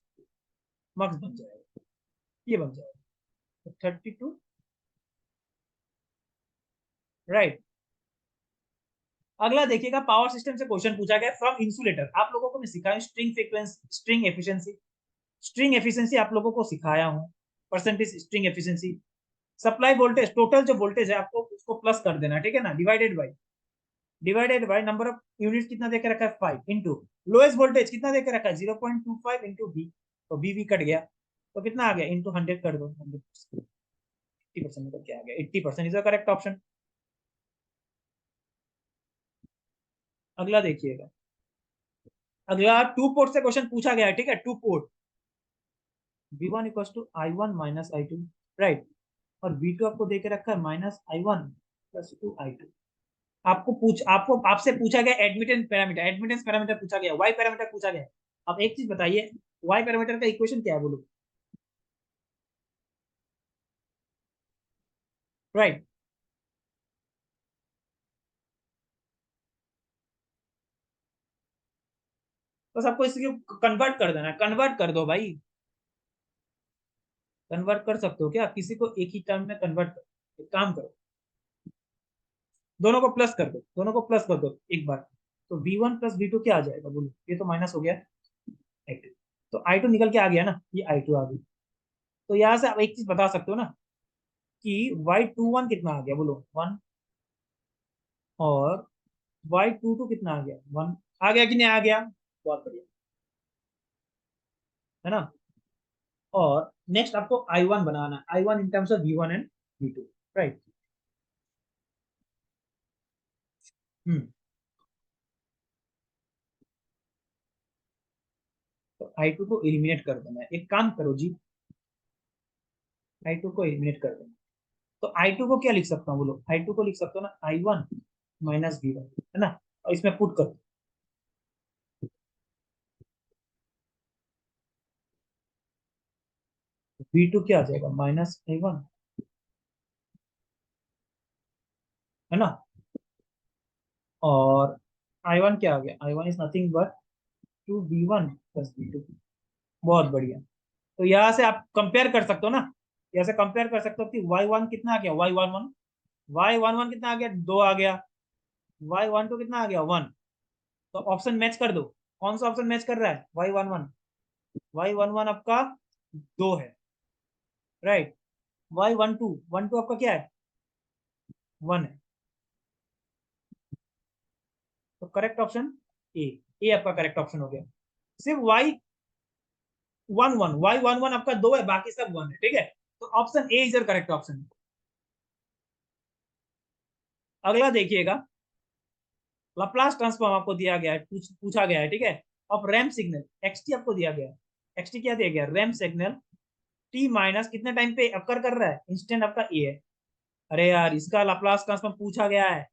मार्क्स बन जाएगा, ये बन जाएगा, तो 32, राइट। अगला देखिएगा, पावर सिस्टम से क्वेश्चन पूछा गया फ्रॉम इंसुलेटर। आप लोगों को मैं सिखाया string frequency, string efficiency, string efficiency आप लोगों को सिखाया हूँ, percentage string efficiency. Supply voltage, total जो वोल्टेज है आपको उसको प्लस कर देना, ठीक है ना, divided by number of units कितना देकर रखा है 5 इंटू लोएस्ट वोल्टेज कितना देकर रखा है 0.25 इंटू बी, तो बी भी कट गया, तो कितना आ गया इंटू 100 कर दो, 80% निकल के आ गया, 80% इज द करेक्ट ऑप्शन। अगला देखिएगा, अगला टू पोर्ट से क्वेश्चन पूछा गया है, ठीक है, two port, V1 equal to I1 minus I2, right, और V2 आपको देके रखा है -I1 प्लस 2I2। आपको आपसे पूछा गया एडमिटेंस पैरामीटर, एडमिटेंस पैरामीटर पूछा गया, वाई पैरामीटर पूछा गया। अब एक चीज बताइए, वाई पैरामीटर का इक्वेशन क्या है बोलो, राइट। बस आपको इसको कन्वर्ट कर देना है, कन्वर्ट कर दो भाई, कन्वर्ट कर सकते हो क्या, किसी को एक ही टर्म में कन्वर्ट कर, एक काम करो, दोनों को प्लस कर दो, दोनों को प्लस कर दो एक बार, तो V1 प्लस V2 क्या आ जाएगा बोलो, ये तो माइनस हो गया I2, तो I2 निकल के आ गया ना, ये I2 आ गई। तो यहाँ से आप एक चीज बता सकते हो ना कि Y21 कितना आ गया बोलो 1, और Y22 कितना आ गया 1, आ गया कि नहीं आ गया, बहुत बढ़िया, है ना। और नेक्स्ट आपको I1 बनाना है, I1 in terms of V1 and V2, right. Hmm, तो I2 को एलिमिनेट कर देना है, एक काम करो जी, I2 को एलिमिनेट कर देना, तो I2 को क्या लिख सकता हूँ बोलो, I2 को लिख सकता हूँ ना I1 माइनस V1, है ना, और इसमें पुट कर, V2 क्या आ जाएगा -I1, है ना, और I1 क्या आ गया, I1 is nothing but 2V1 plus V2, बहुत बढ़िया। तो यहाँ से आप कंपेयर कर सकते हो ना, यहाँ से कंपेयर कर सकते हो कि Y1 कितना आ गया, Y11 कितना आ गया, 2 आ गया, Y12 कितना आ गया 1, तो ऑप्शन मैच कर दो, कौन सा ऑप्शन मैच कर रहा है, Y11 आपका 2 है, राइट। Y12 आपका क्या है 1 है, तो करेक्ट ऑप्शन ए, ए आपका करेक्ट ऑप्शन हो गया। सिर्फ Y11 आपका 2 है, बाकी सब 1 है, ठीक है, तो option A is correct option. अगला देखिएगा, लैप्लस ट्रांसफॉर्म आपको दिया गया है, पूछा गया है, ठीक है, अब रैंप सिग्नल एक्सटी आपको दिया गया है, एक्सटी क्या दिया गया, रैंप सिग्नल टी माइनस कितने टाइम पे अकर कर रहा है, इंस्टेंट आपका ए है। अरे यार इसका लैप्लस ट्रांसफॉर्म पूछा गया है,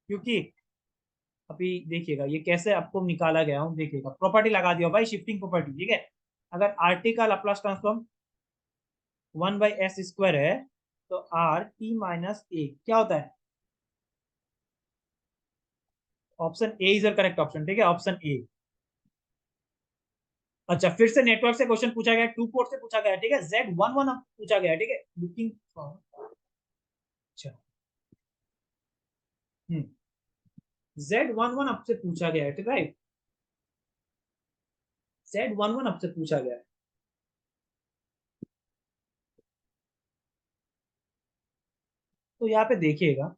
क्योंकि अभी देखिएगा ये कैसे आपको निकाला गया हूँ, देखिएगा प्रॉपर्टी लगा दिया भाई, शिफ्टिंग प्रॉपर्टी, ठीक है। अगर आरटी का लाप्लास ट्रांसफॉर्म 1/s² है, तो आर टी माइनस ए क्या होता है? Option A is the correct option, ठीक है, ऑप्शन ए। अच्छा, फिर से नेटवर्क से क्वेश्चन पूछा गया, टू पोर्ट से पूछा गया, ठीक है, Z11 पूछा गया, ठीक है, लुकिंग। अच्छा। हम्म। Z11 आपसे पूछा गया है, ठीक है, Z11 आपसे पूछा गया है। तो यहाँ पे देखिएगा,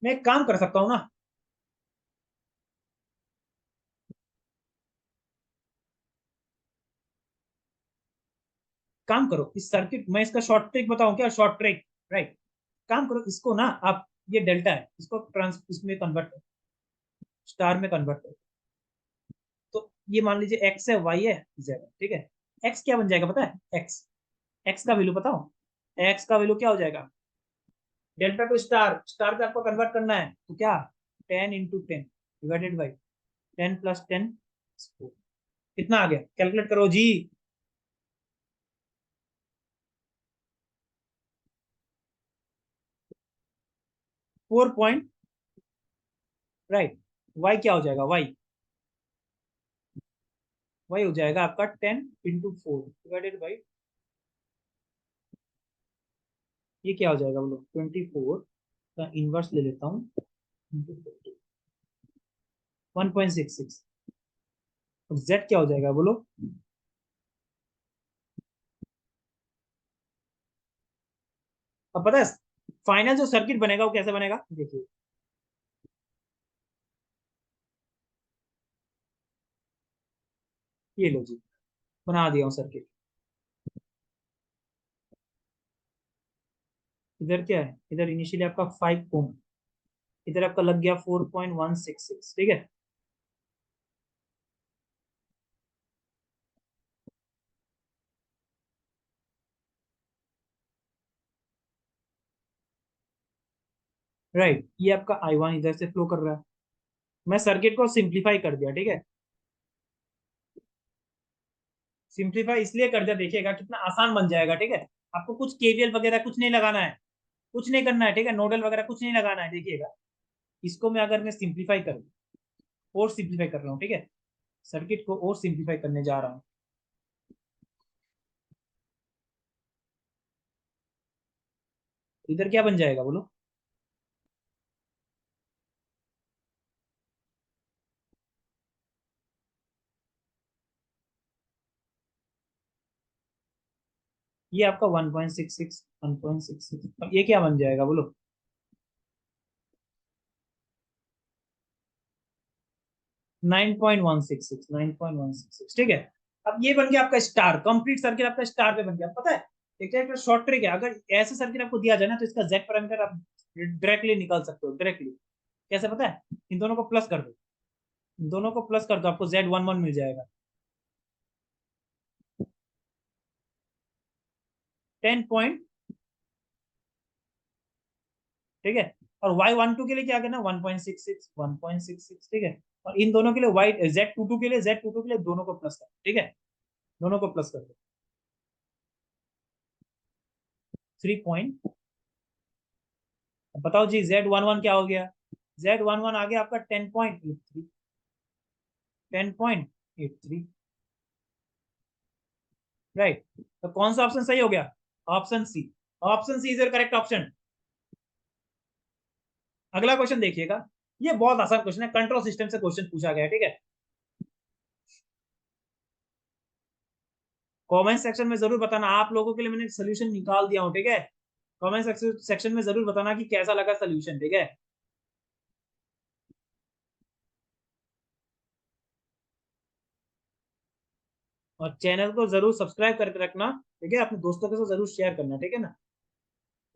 मैं एक काम कर सकता हूँ ना, काम करो इस सर्किट, मैं इसका शॉर्ट ट्रिक बताऊं क्या, शॉर्ट ट्रिक, राइट। काम करो इसको ना आप, ये डेल्टा है, इसको ट्रांस इसमें कन्वर्ट करो, स्टार में कन्वर्ट करो। तो ये मान लीजिए एक्स है, वाई है, जेड है, ठीक है। एक्स क्या बन जाएगा पता है? एक्स, एक्स का वैल्यू बताओ, एक्स का वैल्यू क्या हो जाएगा? डेल्टा टू स्टार, स्टार पे आपको कन्वर्ट करना है, तो क्या, 10 × 10 डिवाइडेड बाई 10 + 10, कितना आ गया, कैलकुलेट करो जी। 4 पॉइंट, राइट। वाई क्या हो जाएगा, वाई, वाई हो जाएगा आपका 10 × 4 डिवाइडेड बाई, ये क्या हो जाएगा बोलो, 24 का इनवर्स ले लेता हूँ, 1.66। और जेड क्या हो जाएगा बोलो? अब पता है फाइनल जो सर्किट बनेगा वो कैसे बनेगा, देखिए। ये लो जी, बना दिया हूँ सर्किट। इधर क्या है, इधर इनिशियली आपका 5 ओम, इधर आपका लग गया 4.166, ठीक है। राइट, ये आपका I1 इधर से फ्लो कर रहा है। मैं सर्किट को सिंप्लीफाई कर दिया, ठीक है, सिंप्लीफाई इसलिए कर दिया, देखिएगा कितना आसान बन जाएगा, ठीक है। आपको कुछ केवीएल वगैरह कुछ नहीं लगाना है, कुछ नहीं करना है, ठीक है, नोडल वगैरह कुछ नहीं लगाना है, देखिएगा। इसको मैं अगर मैं सिंप्लीफाई करूँ, और सिंप्लीफाई कर रहा हूँ, ठीक है, सर्किट को और सिंप्लीफाई करने जा रहा हूँ। इधर क्या बन जाएगा बोलो? ये आपका 1.66, 1.66, अब ये क्या बन जाएगा बोलो? 9.166, 9.166, ठीक है। अब ये बन गया आपका स्टार, कंप्लीट सर्किट आपका स्टार पे बन गया, पता है। एक शॉर्ट ट्रिक है, अगर ऐसे सर्किट आपको दिया जाए ना, तो इसका जेड पैरामीटर आप डायरेक्टली निकाल सकते हो, डायरेक्टली। कैसे पता है? इन दोनों को प्लस कर दो, इन दोनों को प्लस कर दो, आपको Z11 मिल जाएगा, 10 पॉइंट, ठीक है। और Y12 के लिए क्या करना, 1.66, 1.66, ठीक है। और इन दोनों के लिए वाई Z22 के लिए, Z22 के लिए दोनों को प्लस कर, ठीक है, दोनों को प्लस कर दो, 3 पॉइंट। बताओ जी Z11 क्या हो गया? Z11 आ गया आपका 10.83, 10.83, राइट। तो कौन सा ऑप्शन सही हो गया? Option C, option C is correct option. अगला क्वेश्चन देखिएगा, ये बहुत आसान क्वेश्चन है, कंट्रोल सिस्टम से क्वेश्चन पूछा गया है, ठीक है। कमेंट सेक्शन में जरूर बताना, आप लोगों के लिए मैंने सोल्यूशन निकाल दिया हूँ, ठीक है। कमेंट सेक्शन में जरूर बताना कि कैसा लगा सोल्यूशन, ठीक है। और चैनल को जरूर सब्सक्राइब करके रखना, ठीक है, अपने दोस्तों के साथ जरूर शेयर करना, ठीक है ना।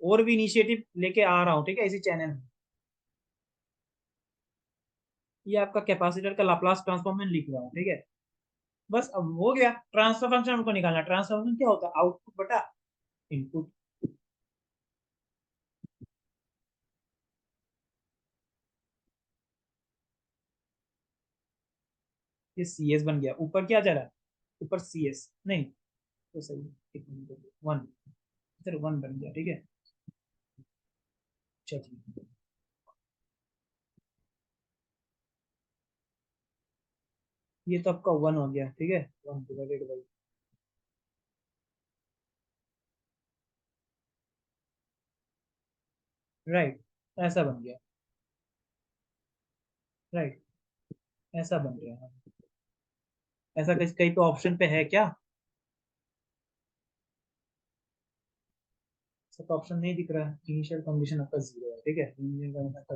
और भी इनिशिएटिव लेके आ रहा हूँ, ठीक है, इसी चैनल में। ये आपका कैपेसिटर का लाप्लास ट्रांसफॉर्म में लिख रहा हूँ, ठीक है। बस अब हो गया, ट्रांसफर फंक्शन हमको निकालना, ट्रांसफर फंक्शन क्या होता है, आउटपुट बटा इनपुट। ये सी एस बन गया, ऊपर क्या जा रहा है, ऊपर सी एस नहीं, तो सही है, एक मिनट, वन, इधर वन बन गया, ठीक है। चलिए, ये तो आपका वन हो गया, ठीक है, वन डिवाइडेड बाई, राइट, ऐसा बन गया, राइट, ऐसा बन गया, हाँ। ऐसा कहीं कहीं पे ऑप्शन पे है क्या? सब ऑप्शन नहीं दिख रहा है, इनिशियल कंडीशन आपका जीरो है, ठीक है, इनिशियल कंडीशन आपका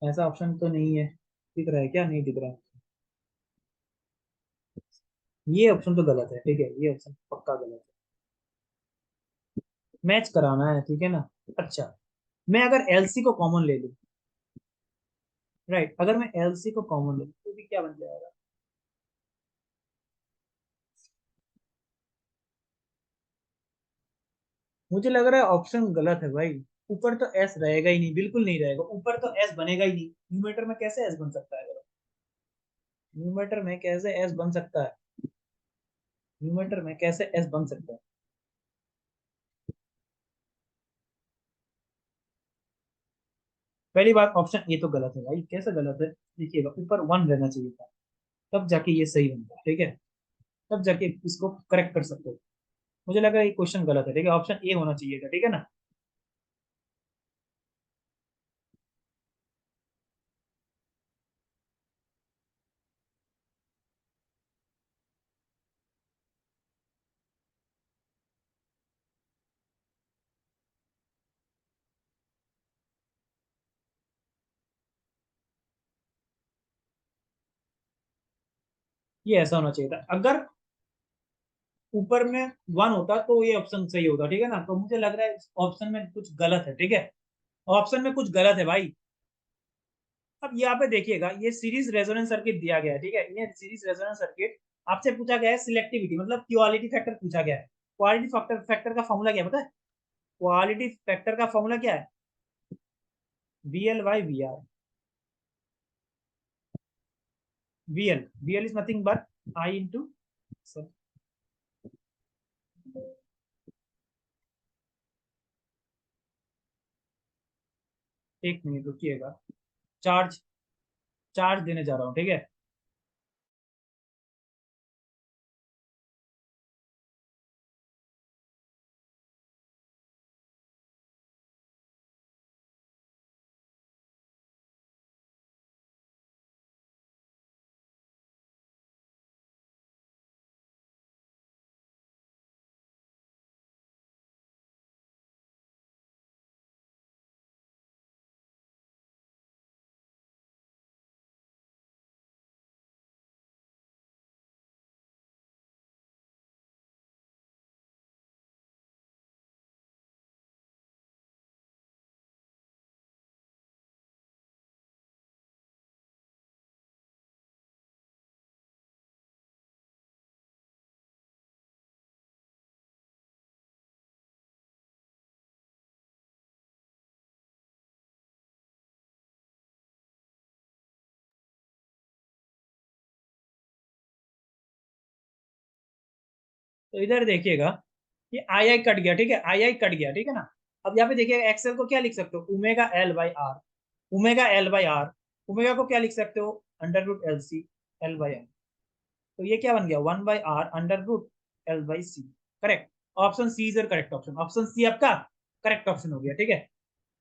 ऐसा ऑप्शन तो नहीं है, दिख रहा है क्या, नहीं दिख रहा है, ये ऑप्शन तो गलत है, ठीक है, ये ऑप्शन पक्का गलत है, मैच कराना है, ठीक है ना। अच्छा, मैं अगर एलसी को कॉमन ले लूं, राइट, अगर मैं एलसी को कॉमन ले लूं तो भी क्या बन जाएगा? मुझे लग रहा है ऑप्शन गलत है भाई, ऊपर तो एस रहेगा ही नहीं, बिल्कुल नहीं रहेगा, ऊपर तो एस बनेगा ही नहीं, न्यूमेटर में कैसे एस बन सकता है? न्यूमेटर में कैसे एस बन सकता है? न्यूमेटर में कैसे एस बन सकता है? पहली बात, ऑप्शन ए तो गलत है भाई, कैसे गलत है, देखिएगा, ऊपर वन रहना चाहिए था, तब जाके ये सही बनता है, ठीक है, तब जाके इसको करेक्ट कर सकते हो। मुझे लगा ये क्वेश्चन गलत है, ठीक है, ऑप्शन ए होना चाहिए था, ठीक है ना। ये ऐसा होना चाहिए था, अगर ऊपर में वन होता तो ये ऑप्शन सही होता, ठीक है ना, तो मुझे लग रहा है ऑप्शन में कुछ गलत है, ठीक है, ऑप्शन में कुछ गलत है भाई। अब यहाँ पे देखिएगा, ये सीरीज रेजोनेंस सर्किट दिया गया है, ठीक है, ये सीरीज रेजोनेंस सर्किट, आपसे पूछा गया है सिलेक्टिविटी, मतलब क्वालिटी फैक्टर पूछा गया है। क्वालिटी फैक्टर फैक्टर का फॉर्मूला क्या है पता है? क्वालिटी फैक्टर का फॉर्मूला क्या है? V L by V R, V L is nothing but I into, एक मिनट रुकिएगा, चार्ज, चार्ज देने जा रहा हूँ, ठीक है। तो इधर देखिएगा, ये आई आई कट गया, ठीक है, आई आई कट गया, ठीक है ना। अब यहाँ पे देखिएगा, एक्सएल को क्या लिख सकते हो, omega L by R, omega L by R, omega को क्या लिख सकते हो, under root L C, L by R, तो ये क्या बन गया, one by R under root L by C, correct. Option C is correct option, option C आपका करेक्ट ऑप्शन हो गया, ठीक है,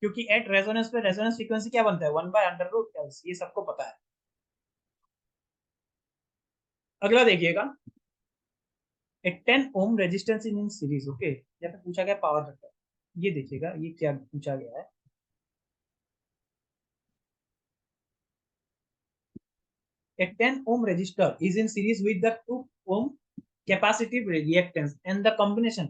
क्योंकि एट रेजोनेंस पे रेजोनेंस फ्रीक्वेंसी क्या बनता है, one by under root L C, ये सबको पता है। अगला देखिएगा, ए 10 ohm resistance in series, okay, यहाँ पे पूछा गया पावर फैक्टर, ये देखिएगा ये क्या पूछा गया है, a 10 ohm resistor is in series with the 2 ohm capacitive reactance and the combination,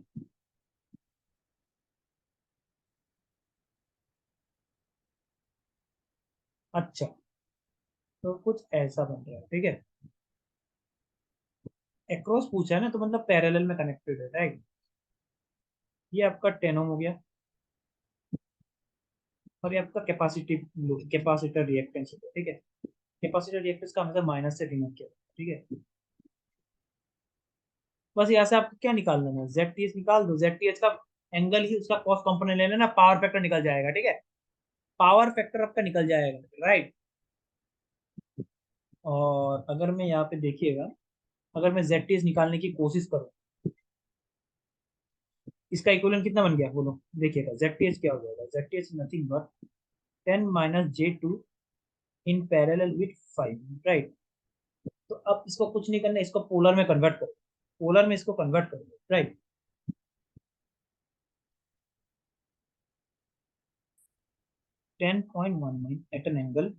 अच्छा, तो कुछ ऐसा बन रहा है, ठीक है, एक्रॉस पूछा है ना, तो मतलब पैरेलल में कनेक्टेड है, राइट। ये आपका 10 ओम हो गया, और ये आपका कैपेसिटर रिएक्टेंस हो गया, ठीक है। कैपेसिटर रिएक्टेंस का हमेशा माइनस से डिनोट किया, ठीक है। बस यहाँ से आपको क्या निकाल लेना है, ZTH निकाल दो। ZTH का एंगल ही उसका कॉस कंपोनेंट ले लेना, पावर फैक्टर निकल जाएगा, ठीक है। पावर फैक्टर आपका निकल जाएगा, राइट। और अगर मैं यहाँ पे देखिएगा, अगर मैं ZTH निकालने की कोशिश करूँ, इसका इक्विवेलेंट कितना बन गया बोलो, देखिएगा। ZTH क्या हो जाएगा, ZTH nothing but 10 - j2 in parallel with 5, right. तो अब इसको कुछ नहीं करना, इसको पोलर में कन्वर्ट करो, पोलर में इसको कन्वर्ट करो, right. 10.19 at an angle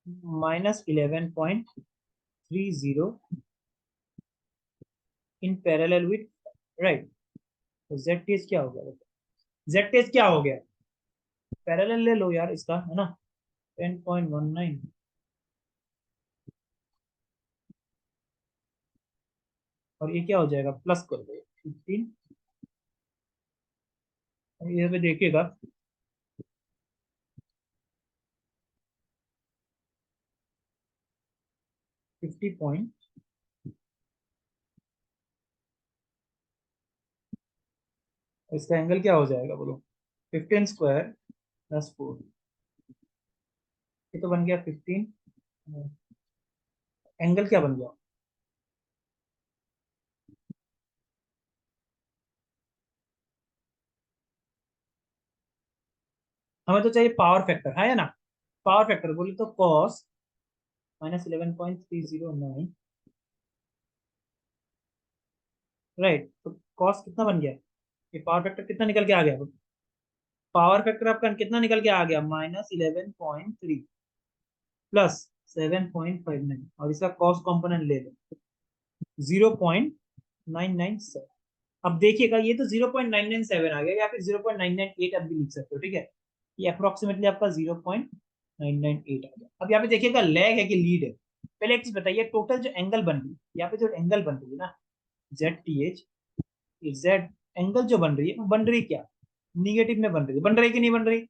-11.30 in parallel with, right. तो ZTH क्या हो गया, ZTH क्या हो गया, पैरेलल ले लो यार इसका, है ना। 10.19, और ये क्या हो जाएगा, प्लस कर दो 15, और ये पे देखिएगा 50 पॉइंट, इसका एंगल क्या हो जाएगा बोलो, 15 स्क्वायर प्लस 4, ये तो बन गया 15। एंगल क्या बन गया, हमें तो चाहिए पावर फैक्टर, है ना। पावर फैक्टर बोले तो कॉस -11.309, राइट। तो कॉस कितना बन गया, ये पावर फैक्टर कितना निकल के आ गया, पावर फैक्टर आपका कितना निकल के आ गया, -11.3 +7.59, और इसका कॉस कंपोनेंट ले लो 0.997। अब देखिएगा ये तो 0.997 आ गया, या फिर 0.998 अब भी लिख सकते हो, ठीक है। ये अप्रोक्सीमेटली आपका 0.998 आ गया। अब यहाँ पे देखिएगा लैग है कि लीड है। पहले एक चीज बताइए, टोटल जो एंगल बन रही है, यहाँ पे जो एंगल बन रही है ना, ZTH, जेड एंगल जो बन रही है, वो बन रही क्या, निगेटिव में बन रही है, बन रही कि नहीं बन रही,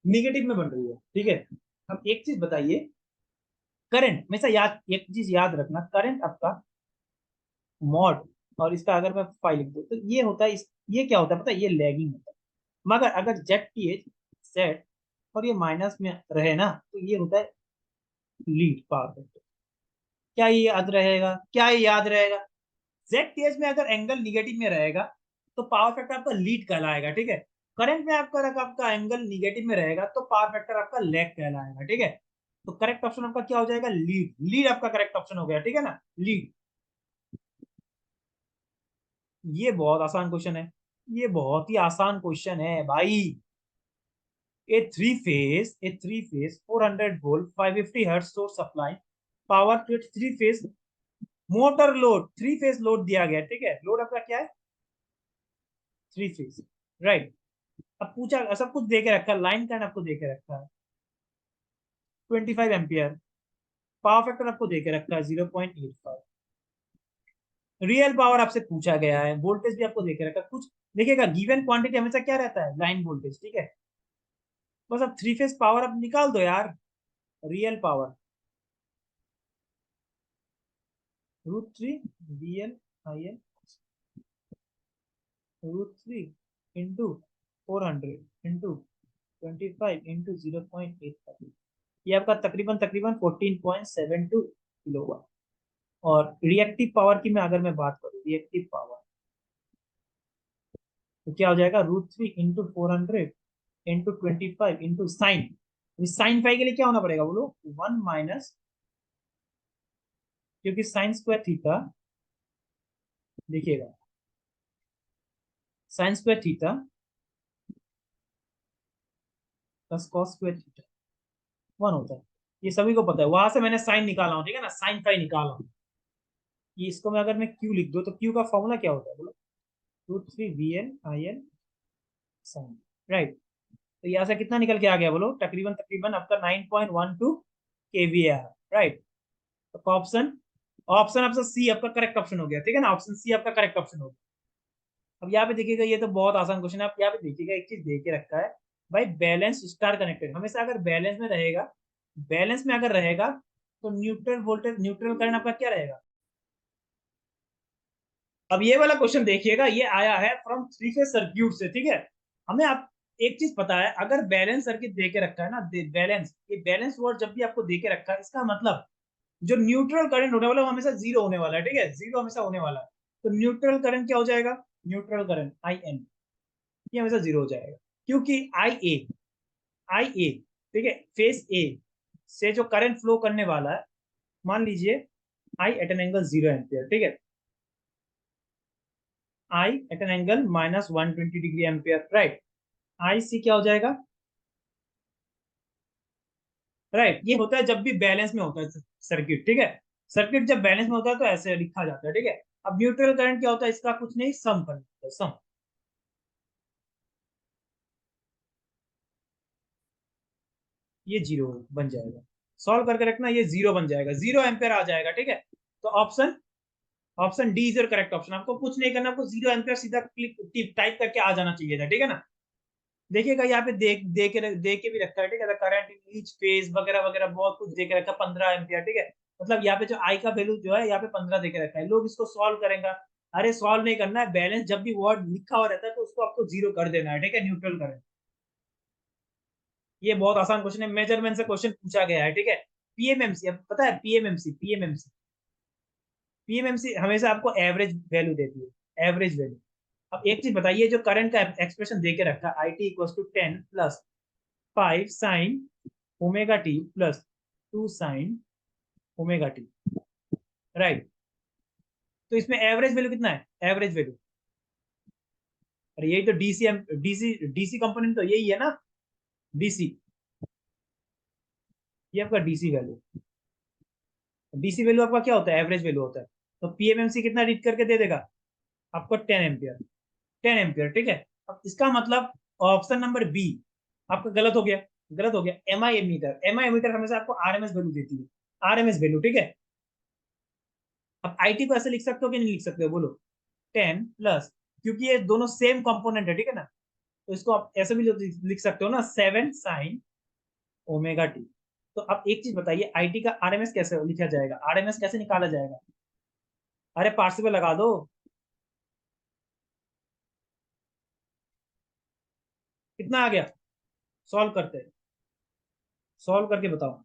निगेटिव में बन रही है, ठीक है। अब एक चीज बताइए, करंट हमेशा याद, एक चीज याद रखना, करंट आपका मॉड, और इसका अगर मैं फाइव लिख दूं तो ये होता है ये क्या होता है पता है, ये लैगिंग होता है। मगर अगर ZTH सेट और ये माइनस में रहे ना, तो ये होता है लीड पावर फैक्टर। क्या ये याद रहेगा, क्या ये याद रहेगा, ZTH में अगर एंगल निगेटिव में रहेगा तो पावर फैक्टर आपका लीड कहलाएगा, ठीक है। करंट में आपका एंगल निगेटिव में रहेगा तो पावर फैक्टर आपका लैग कहलाएगा, ठीक है। तो करेक्ट ऑप्शन आपका क्या हो जाएगा, लीड, लीड आपका करेक्ट ऑप्शन हो गया, ठीक है ना, लीड। ये बहुत आसान क्वेश्चन है, ये बहुत ही आसान क्वेश्चन है भाई। A 3 phase 400 volt 550 hertz source supply power to its 3 phase motor load, 3 phase load दिया गया, ठीक है। लोड आपका क्या है, 3 फेज, राइट। अब पूछा, सब कुछ दे के रखा है, लाइन करंट आपको दे के रखा है 25 एम्पियर, पावर फैक्टर आपको दे के रखा है 0.85, रियल पावर आपसे पूछा गया है, वोल्टेज भी आपको दे के रखा है कुछ। देखिएगा गिवन क्वांटिटी हमेशा क्या रहता है, लाइन वोल्टेज, ठीक है। बस अब 3 फेज पावर आप निकाल दो यार, रियल पावर √3 VL IL √3 × 400 × 25 × 0.85, ये आपका तकरीबन तकरीबन 14.72 किलोवाट। और रिएक्टिव पावर की मैं अगर मैं बात करूँ, रिएक्टिव पावर तो क्या हो जाएगा, √3 × 400 × 25 × साइन, साइन फाई के लिए क्या होना पड़ेगा बोलो, 1 क्योंकि साइन स्क्वायर थीटा, देखिएगा sine square theta plus cos square theta 1 होता है, ये सभी को पता है, वहां से मैंने साइन निकाला हूं, ठीक है ना, साइन फाई निकाला हूं। ये इसको मैं अगर मैं क्यू लिख दूं तो क्यू का फॉर्मूला क्या होता है बोलो, √3 VL IL साइन, राइट। तो यहाँ से कितना निकल के आ गया बोलो, तकरीबन तकरीबन आपका 9.12 kVAR, राइट। तो ऑप्शन ऑप्शन आपका सी आपका करेक्ट ऑप्शन हो गया, ठीक है ना, ऑप्शन सी आपका करेक्ट ऑप्शन हो गया। अब यहाँ पे देखिएगा, ये तो बहुत आसान क्वेश्चन है। आप यहाँ पे देखिएगा, एक चीज दे के रखा है भाई, बैलेंस स्टार कनेक्टेड हमेशा अगर बैलेंस में रहेगा, बैलेंस में अगर रहेगा तो न्यूट्रल वोल्टेज, न्यूट्रल करंट आपका क्या रहेगा। अब ये वाला क्वेश्चन देखिएगा, ये आया है फ्रॉम थ्री फेज सर्क्यूट से, ठीक है। हमें आप एक चीज पता है, अगर बैलेंस सर्किट दे के रखा है ना, बैलेंस, ये बैलेंस वर्ड जब भी आपको दे के रखा है, इसका मतलब जो न्यूट्रल करंट होने वाला है वो हमेशा जीरो होने वाला है, ठीक है, जीरो हमेशा होने वाला है। तो न्यूट्रल करंट क्या हो जाएगा, न्यूट्रल करंट आई एन, ये हमेशा जीरो हो जाएगा, क्योंकि आई ए, ठीक है, फेस ए से जो करंट फ्लो करने वाला है, मान लीजिए I at an angle 0 ampere, ठीक है, I at an angle -120 degree ampere, right. I C क्या हो जाएगा, राइट। ये होता है जब भी बैलेंस में होता है सर्किट, ठीक है। सर्किट जब बैलेंस में होता है तो ऐसे लिखा जाता है, ठीक है। अब न्यूट्रल करंट क्या होता है, इसका कुछ नहीं, सम करना है, सम। ये जीरो बन जाएगा, सॉल्व करके रखना, ये जीरो बन जाएगा, 0 एम्पियर आ जाएगा, ठीक है। तो option option D is your correct option. आपको कुछ नहीं करना, आपको 0 एम्पियर सीधा क्लिक टाइप करके आ जाना चाहिए था, ठीक है ना। देखिएगा यहाँ पे दे के भी रखा है, ठीक है, करंट इन ईच फेज वगैरह वगैरह बहुत कुछ दे के रखा है, 15 एम्पियर, ठीक है। मतलब यहाँ पे जो आई का वैल्यू जो है यहाँ पे 15 दे के रखा है, लोग इसको सॉल्व करेंगे। अरे सॉल्व नहीं करना है, बैलेंस जब भी वर्ड लिखा हुआ रहता है तो उसको आपको जीरो कर देना है, ठीक है, न्यूट्रल करंट। ये बहुत आसान क्वेश्चन है, मेजरमेंट से क्वेश्चन पूछा गया है, ठीक है। पीएमएमसी, अब पता है पीएमएमसी, पीएमएमसी हमेशा आपको एवरेज वैल्यू देती है, एवरेज वैल्यू। अब एक चीज बताइए, जो करंट का एक्सप्रेशन दे के रखा है, I T equal to 10 + 5 sin omega T +2 sin omega T, right. तो इसमें एवरेज वैल्यू कितना है, एवरेज वैल्यू, अरे यही तो डीसी, डीसी डीसी कंपोनेंट तो यही है ना, डीसी, ये आपका डीसी वैल्यू। डीसी वैल्यू आपका क्या होता है, एवरेज वैल्यू होता है। तो पीएमएमसी कितना रीड करके दे देगा आपको, 10 एम्पियर, 10 एम्पियर, ठीक है। अब इसका मतलब ऑप्शन नंबर बी आपका गलत हो गया, गलत हो गया। एमआई एमीटर, एमआई एमीटर हमेशा आपको आरएमएस वैल्यू देती है, आरएमएस वैल्यू, ठीक है। अब आईटी को ऐसे लिख सकते हो कि नहीं लिख सकते हो, बोलो। 10 प्लस, क्योंकि ये दोनों सेम कंपोनेंट है, ठीक है ना, तो इसको आप ऐसे भी लिख सकते हो ना, 7 sin ओमेगा टी। तो अब एक चीज बताइए, आईटी का आरएमएस कैसे लिखा जाएगा, आरएमएस कैसे निकाला जाएगा। अरे पार्सिबल लगा दो, कितना आ गया, सॉल्व करते हैं, सॉल्व करके बताओ।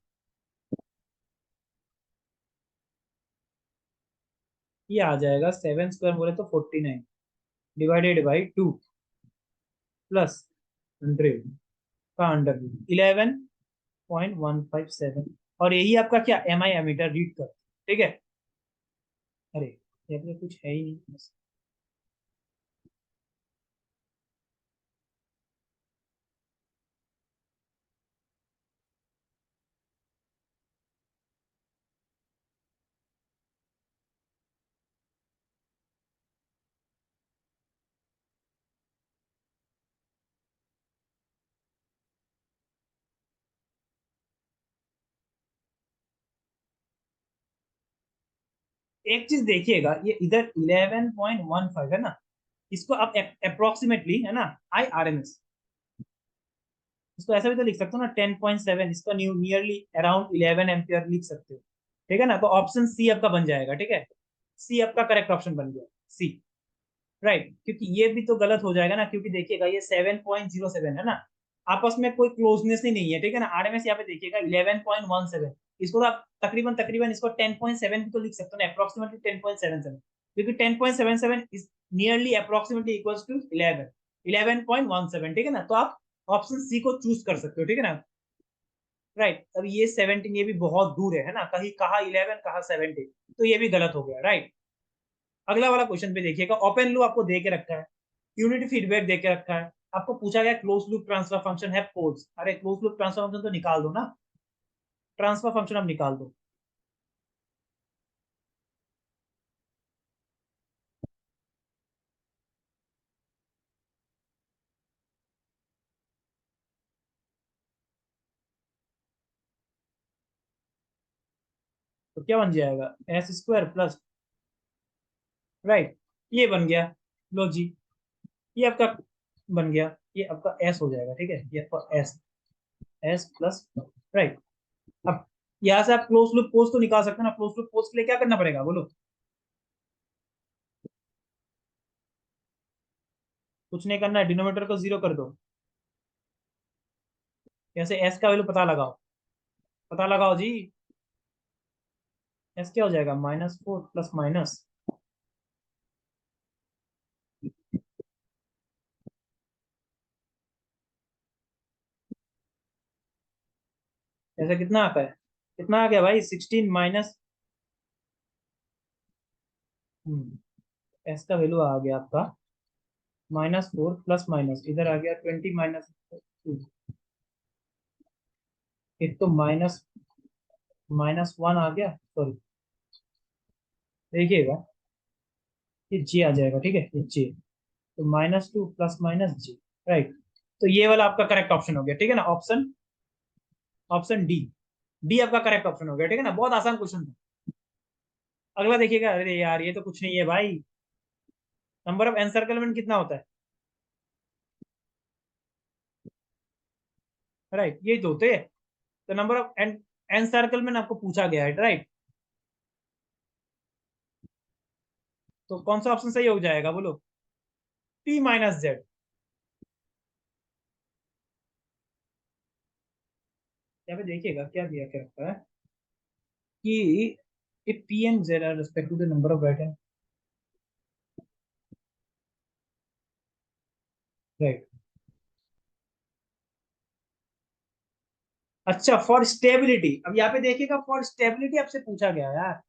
ये आ जाएगा 7 स्क्वायर बोले तो 49 डिवाइडेड बाई 2 +100 का अंडर रूट 11.157। और यही आपका क्या, एम आई एमीटर रीड कर, ठीक है। अरे ये तो कुछ है ही नहीं बस। एक चीज देखिएगा, ये इधर 11.15 है ना, इसको आप अप्रोक्सीमेटली है ना, आई आर एम एस, इसको ऐसा भी तो लिख सकते हो ना, 10.7, इसका नियरली अराउंड 11 एम्पियर लिख सकते हो, ठीक है ना। तो ऑप्शन सी आपका बन जाएगा, ठीक है, सी आपका करेक्ट ऑप्शन बन गया, सी, राइट। क्योंकि ये भी तो गलत हो जाएगा ना, क्योंकि देखिएगा ये 7.07 है ना, आपस में कोई क्लोजनेस ही नहीं है, ठीक है ना। आरएमएस यहाँ पे देखिएगा 11.17, इसको तो आप तकरीबन तकरीबन इसको 10.7 भी तो लिख सकते हो ना, अप्रोक्सीमेटली 10.77, क्योंकि 10.77 is nearly approximately equals to 11 ठीक है ना। तो आप ऑप्शन सी को चूज कर सकते हो, ठीक है ना, राइट। अब ये 17, ये भी बहुत दूर है ना, कहीं कहा 11 कहा 17, तो ये भी गलत हो गया, राइट। अगला वाला क्वेश्चन पे देखिएगा, ओपन लूप आपको दे के रखा है, यूनिटी फीडबैक दे के रखा है, आपको पूछा गया क्लोज लूप ट्रांसफर फंक्शन है पोल्स। अरे क्लोज लूप ट्रांसफर फंक्शन तो निकाल दो ना, ट्रांसफर फंक्शन अब निकाल दो। तो क्या बन जाएगा, एस स्क्वायर प्लस, राइट, ये बन गया। लो जी, ये आपका बन गया, ये आपका एस हो जाएगा, ठीक है, ये आपका एस, एस प्लस, राइट। अब यहाँ से आप क्लोज लूप पोज तो निकाल सकते हैं ना, क्लोज लूप पोज के लिए क्या करना पड़ेगा बोलो? कुछ नहीं करना है, डिनोमिनेटर को जीरो कर दो। कैसे? एस का वैल्यू पता लगाओ, पता लगाओ जी। एस क्या हो जाएगा, -4 प्लस माइनस, ऐसा कितना आता है, कितना आ गया भाई, 16 माइनस, एस का वैल्यू आ गया आपका -4 प्लस माइनस, इधर आ गया 20 माइनस 2, एक तो -1 आ गया, सॉरी, देखिएगा, ये जी आ जाएगा, ठीक है, ये जी, तो -2 प्लस माइनस जी, राइट। तो ये वाला आपका करेक्ट ऑप्शन हो गया, ठीक है ना, ऑप्शन, ऑप्शन डी, डी आपका करेक्ट ऑप्शन हो गया, ठीक है ना, बहुत आसान क्वेश्चन था। अगला देखिएगा, अरे यार ये तो कुछ नहीं है भाई, नंबर ऑफ एनसर्कलमेंट कितना होता है, राइट, यही तो होते हैं। तो नंबर ऑफ एनसर्कलमेंट आपको पूछा गया है, राइट, तो कौन सा ऑप्शन सही हो जाएगा बोलो? P minus Z. यहाँ पे देखिएगा क्या दिया, क्या रखा है कि if p and z are respect to the number of right and right। अच्छा, फॉर स्टेबिलिटी, अब यहाँ पे देखिएगा, फॉर स्टेबिलिटी आपसे पूछा गया है यार,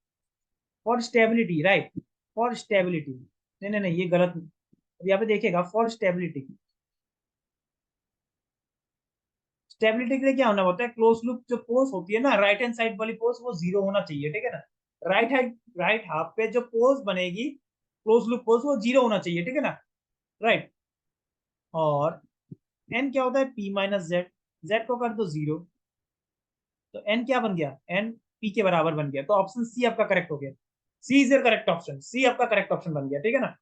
for stability, right, for stability, नहीं नहीं नहीं, ये गलत। अब यहाँ पे देखिएगा, फॉर स्टेबिलिटी, स्टेबिलिटी के लिए क्या होना होता है, क्लोज लूप जो पोज होती है ना, राइट हैंड साइड वाली पोज, वो जीरो होना चाहिए, ठीक है ना, राइट हैंड, राइट हाफ पे जो पोज बनेगी क्लोज लूप पोज, वो जीरो होना चाहिए, ठीक है ना, राइट। और एन क्या होता है, पी माइनस जेड, जेड को कर दो जीरो, तो एन क्या बन गया, एन पी के बराबर बन गया, तो ऑप्शन सी आपका करेक्ट हो गया, सी is your correct option, C आपका करेक्ट ऑप्शन बन गया, ठीक है ना।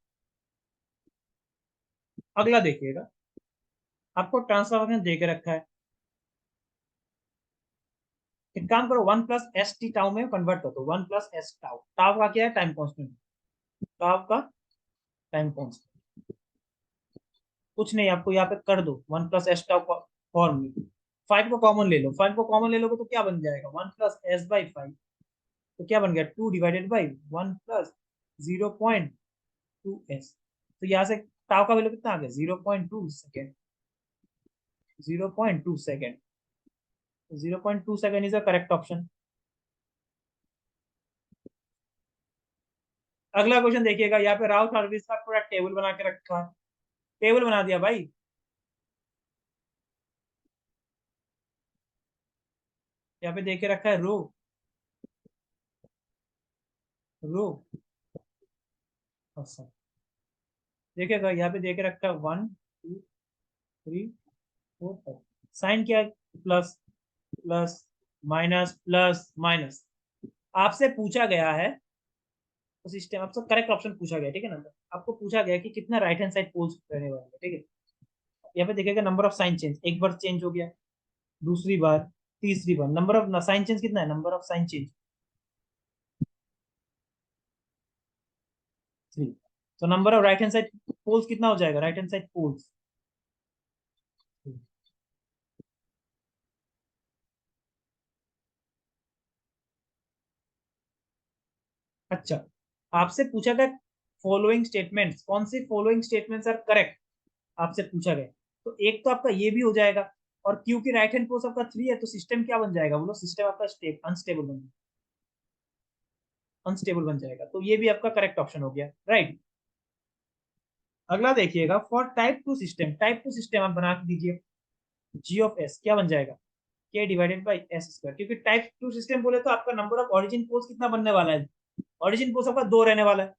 अगला देखिएगा, आपको ट्रांसफर फंक्शन दे के रखा है, एक काम करो, 1 + st टाउ में कन्वर्ट कर दो, 1 + s टाउ, टाउ का क्या है, टाइम कॉन्स्टेंट, टाउ का टाइम कॉन्स्टेंट, कुछ नहीं, आपको यहाँ पे कर दो 1 + s टाउ फॉर्म में, 5 को कॉमन ले लो, 5 को कॉमन ले लोगे तो क्या बन जाएगा, 1 + s/5, तो क्या बन गया, 2/1/0.2s, तो यहाँ से टाउ का वैल्यू कितना आ गया, 0.2 second, 0.2 second, 0.2 second is the correct option. अगला क्वेश्चन देखिएगा, यहाँ पे राउथ हर्विस का पूरा टेबल बना के रखा है, टेबल बना दिया भाई, यहाँ पे देखे रखा है रो, रो, अच्छा, देखिएगा यहाँ पे देखे रखा है 1 2 3 4 5, साइन क्या है, plus, plus, minus, plus minus, आपसे पूछा गया है, तो सिस्टम आपसे करेक्ट ऑप्शन पूछा गया, ठीक है ना, आपको पूछा गया कि कितना राइट हैंड साइड पोल्स रहने वाले हैं, ठीक है, यहाँ पे देखिएगा नंबर ऑफ साइन चेंज, एक बार चेंज हो गया, दूसरी बार, तीसरी बार, नंबर ऑफ साइन चेंज कितना है, नंबर ऑफ साइन चेंज 3, तो number of right hand side poles कितना हो जाएगा, राइट हैंड साइड पोल्स, अच्छा, आपसे पूछा गया फॉलोइंग स्टेटमेंट्स, कौन से फॉलोइंग स्टेटमेंट्स आर करेक्ट, आपसे पूछा गया, तो एक तो आपका ये भी हो जाएगा, और क्योंकि राइट हैंड पोज आपका 3 है, तो सिस्टम क्या बन जाएगा बोलो, सिस्टम आपका अनस्टेबल बन, अनस्टेबल बन जाएगा, तो ये भी आपका करेक्ट ऑप्शन हो गया, राइट। अगला देखिएगा, for type two system, type two system आप बना के दीजिए, जी ऑफ एस क्या बन जाएगा, के डिवाइडेड बाई एस स्क्वायर, क्योंकि टाइप टू सिस्टम बोले तो आपका नंबर ऑफ ऑरिजिन पोज कितना बनने वाला है, ऑरिजिन पोज आपका 2 रहने वाला है,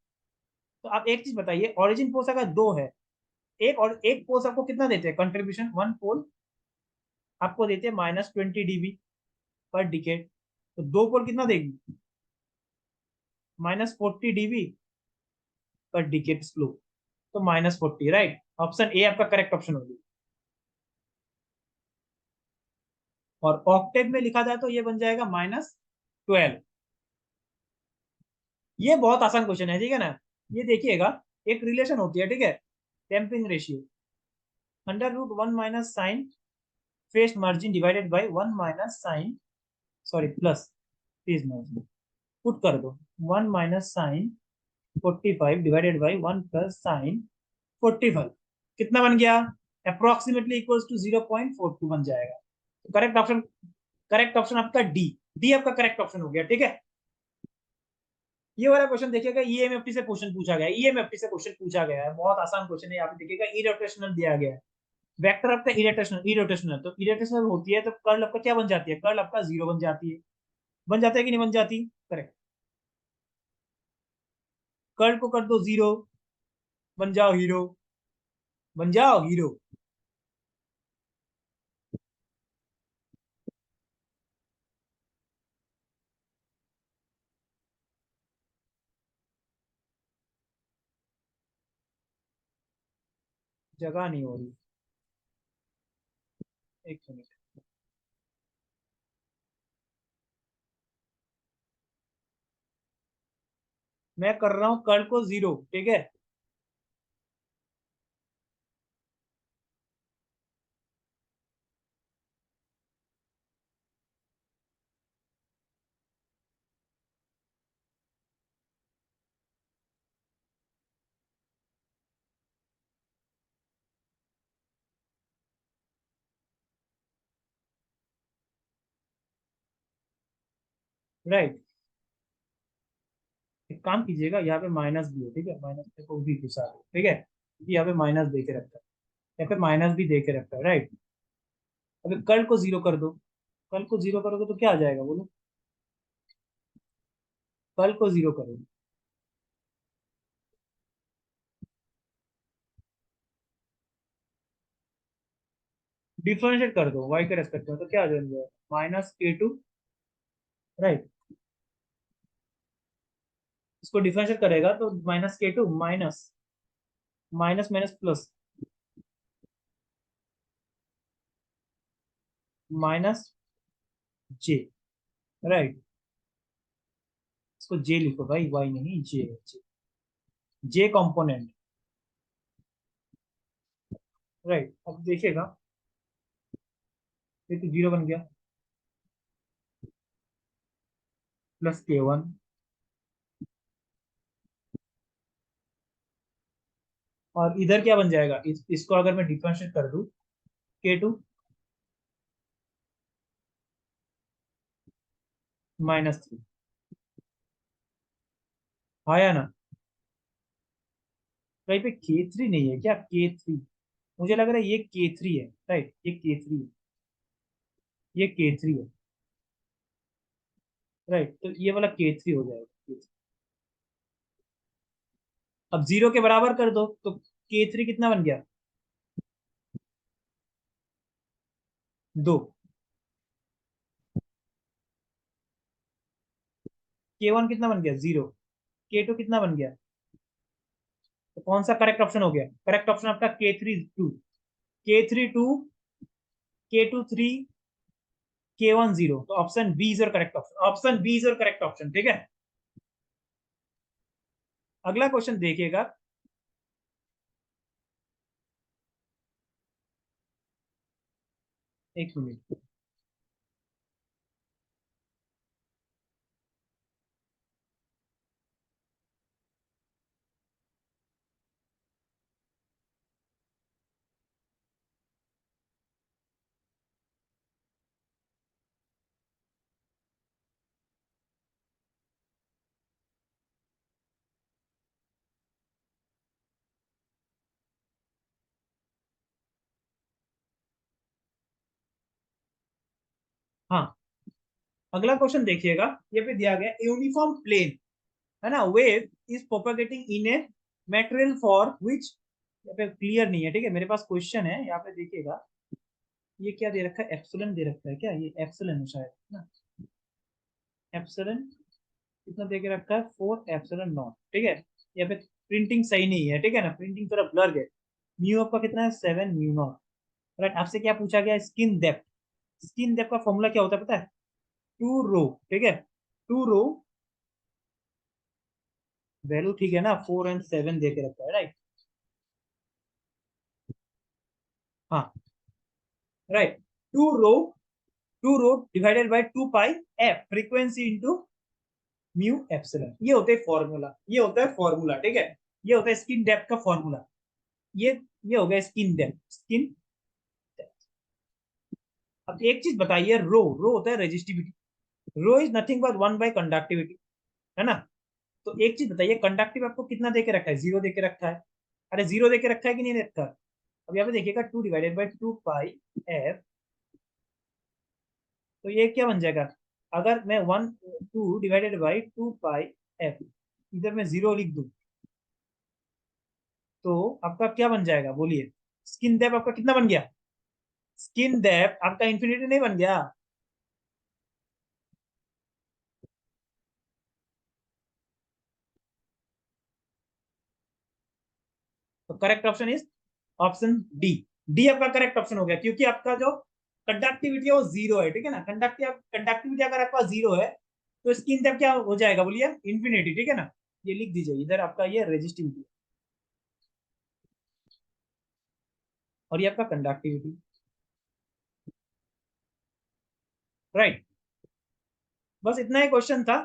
तो आप एक चीज बताइए, ऑरिजिन पोज अगर 2 है, एक और एक पोल आपको कितना देते हैं कंट्रीब्यूशन, वन पोल आपको देते हैं -20 dB पर डिकेड, तो दो पोल कितना देगी, -40 dB पर डिकेड स्लो, तो -40, राइट। ऑप्शन ए आपका करेक्ट ऑप्शन होगी। और ऑक्टेव में लिखा जाए तो ये बन जाएगा -12। ये बहुत आसान क्वेश्चन है, ठीक है ना। ये देखिएगा, एक रिलेशन होती है, ठीक है, damping ratio, √1 minus sine phase margin divided by 1 minus sine, sorry plus phase margin, put कर दो 1 minus sine 45 divided by 1 plus sine 45, कितना बन गया, अप्रोक्सीमेटली इक्वल्स टू 0.42 बन जाएगा। तो करेक्ट ऑप्शन आपका डी, डी आपका करेक्ट ऑप्शन हो गया, ठीक है। ये वाला क्वेश्चन देखिएगा, ईएमएफटी से क्वेश्चन पूछा गया है, ईएमएफटी से क्वेश्चन पूछा गया है, बहुत आसान क्वेश्चन है। यहाँ पे देखिएगा इरोटेशनल दिया गया है, वेक्टर आपका इरोटेशनल, तो इरोटेशनल होती है तो कर्ल आपका क्या बन जाती है, कर्ल आपका 0 बन जाती है। बन जाता है कि नहीं बन जाती, करेक्ट। कर्ल को कर दो 0, बन जाओ हीरो, बन जाओ हीरो। जगह नहीं हो रही, एक मिनट, मैं कर रहा हूँ कर्ल को 0, ठीक है। राइट, एक काम कीजिएगा, यहाँ पे माइनस भी है, ठीक है, माइनस को भी घुसा दो, ठीक है, क्योंकि यहाँ पे माइनस दे के रखता है, या फिर माइनस भी दे के रखता है, राइट। अभी कर्ल को 0 कर दो, कर्ल को 0 करोगे तो क्या आ जाएगा बोलो, कर्ल को 0 करोगे, डिफरेंशिएट कर दो वाई के रेस्पेक्ट में, तो क्या आ जाएगा, -k2, राइट। इसको डिफरेंशिएट करेगा तो -k2 minus minus minus plus -j, right. इसको जे लिखो भाई, वाई नहीं, जे, जे कॉम्पोनेंट, राइट। अब देखिएगा, ये तो 0 बन गया, +k1, और इधर क्या बन जाएगा, इसको अगर मैं डिफरेंशिएट कर दूं, k2 -3, आया ना। कहीं पे k3 नहीं है क्या, k3, मुझे लग रहा है ये k3 है, राइट, ये k3 है, ये k3 है, राइट। तो ये वाला k3 हो जाएगा। अब 0 के बराबर कर दो तो k3 कितना बन गया, 2, k1 कितना बन गया, 0, k2 कितना बन गया, तो कौन सा करेक्ट ऑप्शन हो गया, करेक्ट ऑप्शन आपका k3 2, k3 2, k2 3, k1 0, तो option B is your correct option, option B is your correct option, ठीक है। अगला क्वेश्चन देखिएगा, एक मिनट, हाँ, अगला क्वेश्चन देखिएगा, ये पे दिया गया यूनिफॉर्म प्लेन, है ना, wave is propagating in a material for which, यहाँ पे क्लियर नहीं है, ठीक है, मेरे पास क्वेश्चन है, यहाँ पे देखिएगा, ये क्या दे रखा है, एप्सिलॉन दे रखा है क्या, ये एप्सिलॉन है शायद ना, एप्सिलॉन कितना दे के रखा है 4 एप्सिलॉन नॉट, ठीक है। यहाँ पे प्रिंटिंग सही नहीं है, ठीक है ना, प्रिंटिंग थोड़ा ब्लर है। म्यू आपका कितना है 7 म्यू नॉट। राइट, आपसे क्या पूछा गया, स्किन डेप्थ। स्किन डेप्थ का फॉर्मूला क्या होता है पता है, 2 रो, ठीक है। 2 रो वैल्यू, ठीक है ना, 4 और 7 दे के रखा है, राइट। हाँ, right. 2 rho, 2 rho divided by 2 pi F frequency into mu epsilon, ये होता है फॉर्मूला, ये होता है फॉर्मूला, ठीक है। ये होता है स्किन डेप्थ का फॉर्मूला। ये ये हो गया स्किन डेप्थ, स्किन। अब एक चीज बताइए, रो रो होता है resistivity. Rho is nothing but 1/कंडक्टिविटी, है ना। तो एक चीज बताइए, कंडक्टिव आपको कितना दे के रखा है, 0 दे के रखा है। अरे 0 दे के रखा है कि नहीं दे रखा है? अब यहाँ पे देखिएगा 2/2 पाई एफ, तो ये क्या बन जाएगा, अगर मैं 2/2 पाई एफ इधर मैं 0 लिख दूं, तो आपका क्या बन जाएगा बोलिए। स्किन डेप्थ आपका कितना बन गया, स्किन डेप्थ आपका इंफिनिटी नहीं बन गया। तो correct option is option D. D आपका करेक्ट ऑप्शन हो गया, क्योंकि आपका जो कंडक्टिविटी है वो 0 है, ठीक है ना। कंडक्टिविटी अगर आपका 0 है, तो स्किन डेप्थ क्या हो जाएगा बोलिए, इंफिनिटी, ठीक है ना। ये लिख दीजिए इधर, आपका ये रेजिस्टिविटी और ये आपका कंडक्टिविटी, राइट। बस इतना ही क्वेश्चन था।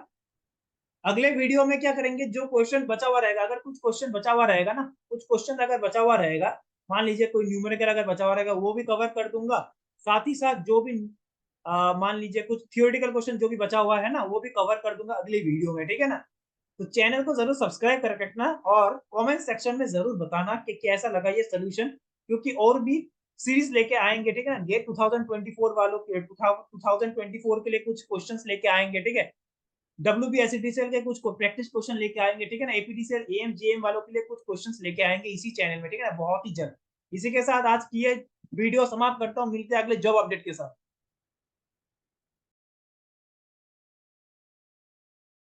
अगले वीडियो में क्या करेंगे, जो क्वेश्चन बचा हुआ रहेगा, अगर कुछ क्वेश्चन बचा हुआ रहेगा ना, कुछ क्वेश्चन अगर बचा हुआ रहेगा, मान लीजिए कोई न्यूमेरिकल अगर बचा हुआ रहेगा, वो भी कवर कर दूंगा। साथ ही साथ जो भी मान लीजिए कुछ थियोरेटिकल क्वेश्चन जो भी बचा हुआ है ना, वो भी कवर कर दूंगा अगली वीडियो में, ठीक है ना। तो चैनल को जरूर सब्सक्राइब कर रखना और कमेंट सेक्शन में जरूर बताना कि कैसा लगा ये सोल्यूशन, क्योंकि और भी सीरीज लेके आएंगे, ठीक है ना। ये 2024 वालों के 2024 के लिए कुछ क्वेश्चंस लेके आएंगे, ठीक है। WBSCTCL के कुछ प्रैक्टिस क्वेश्चन लेके आएंगे, ठीक है ना। APTCL AM JM वालों के लिए कुछ क्वेश्चंस लेके आएंगे इसी चैनल में, ठीक है ना, बहुत ही जल्द। इसी के साथ आज की ये वीडियो समाप्त करता हूँ, मिलते हैं अगले जॉब अपडेट के साथ।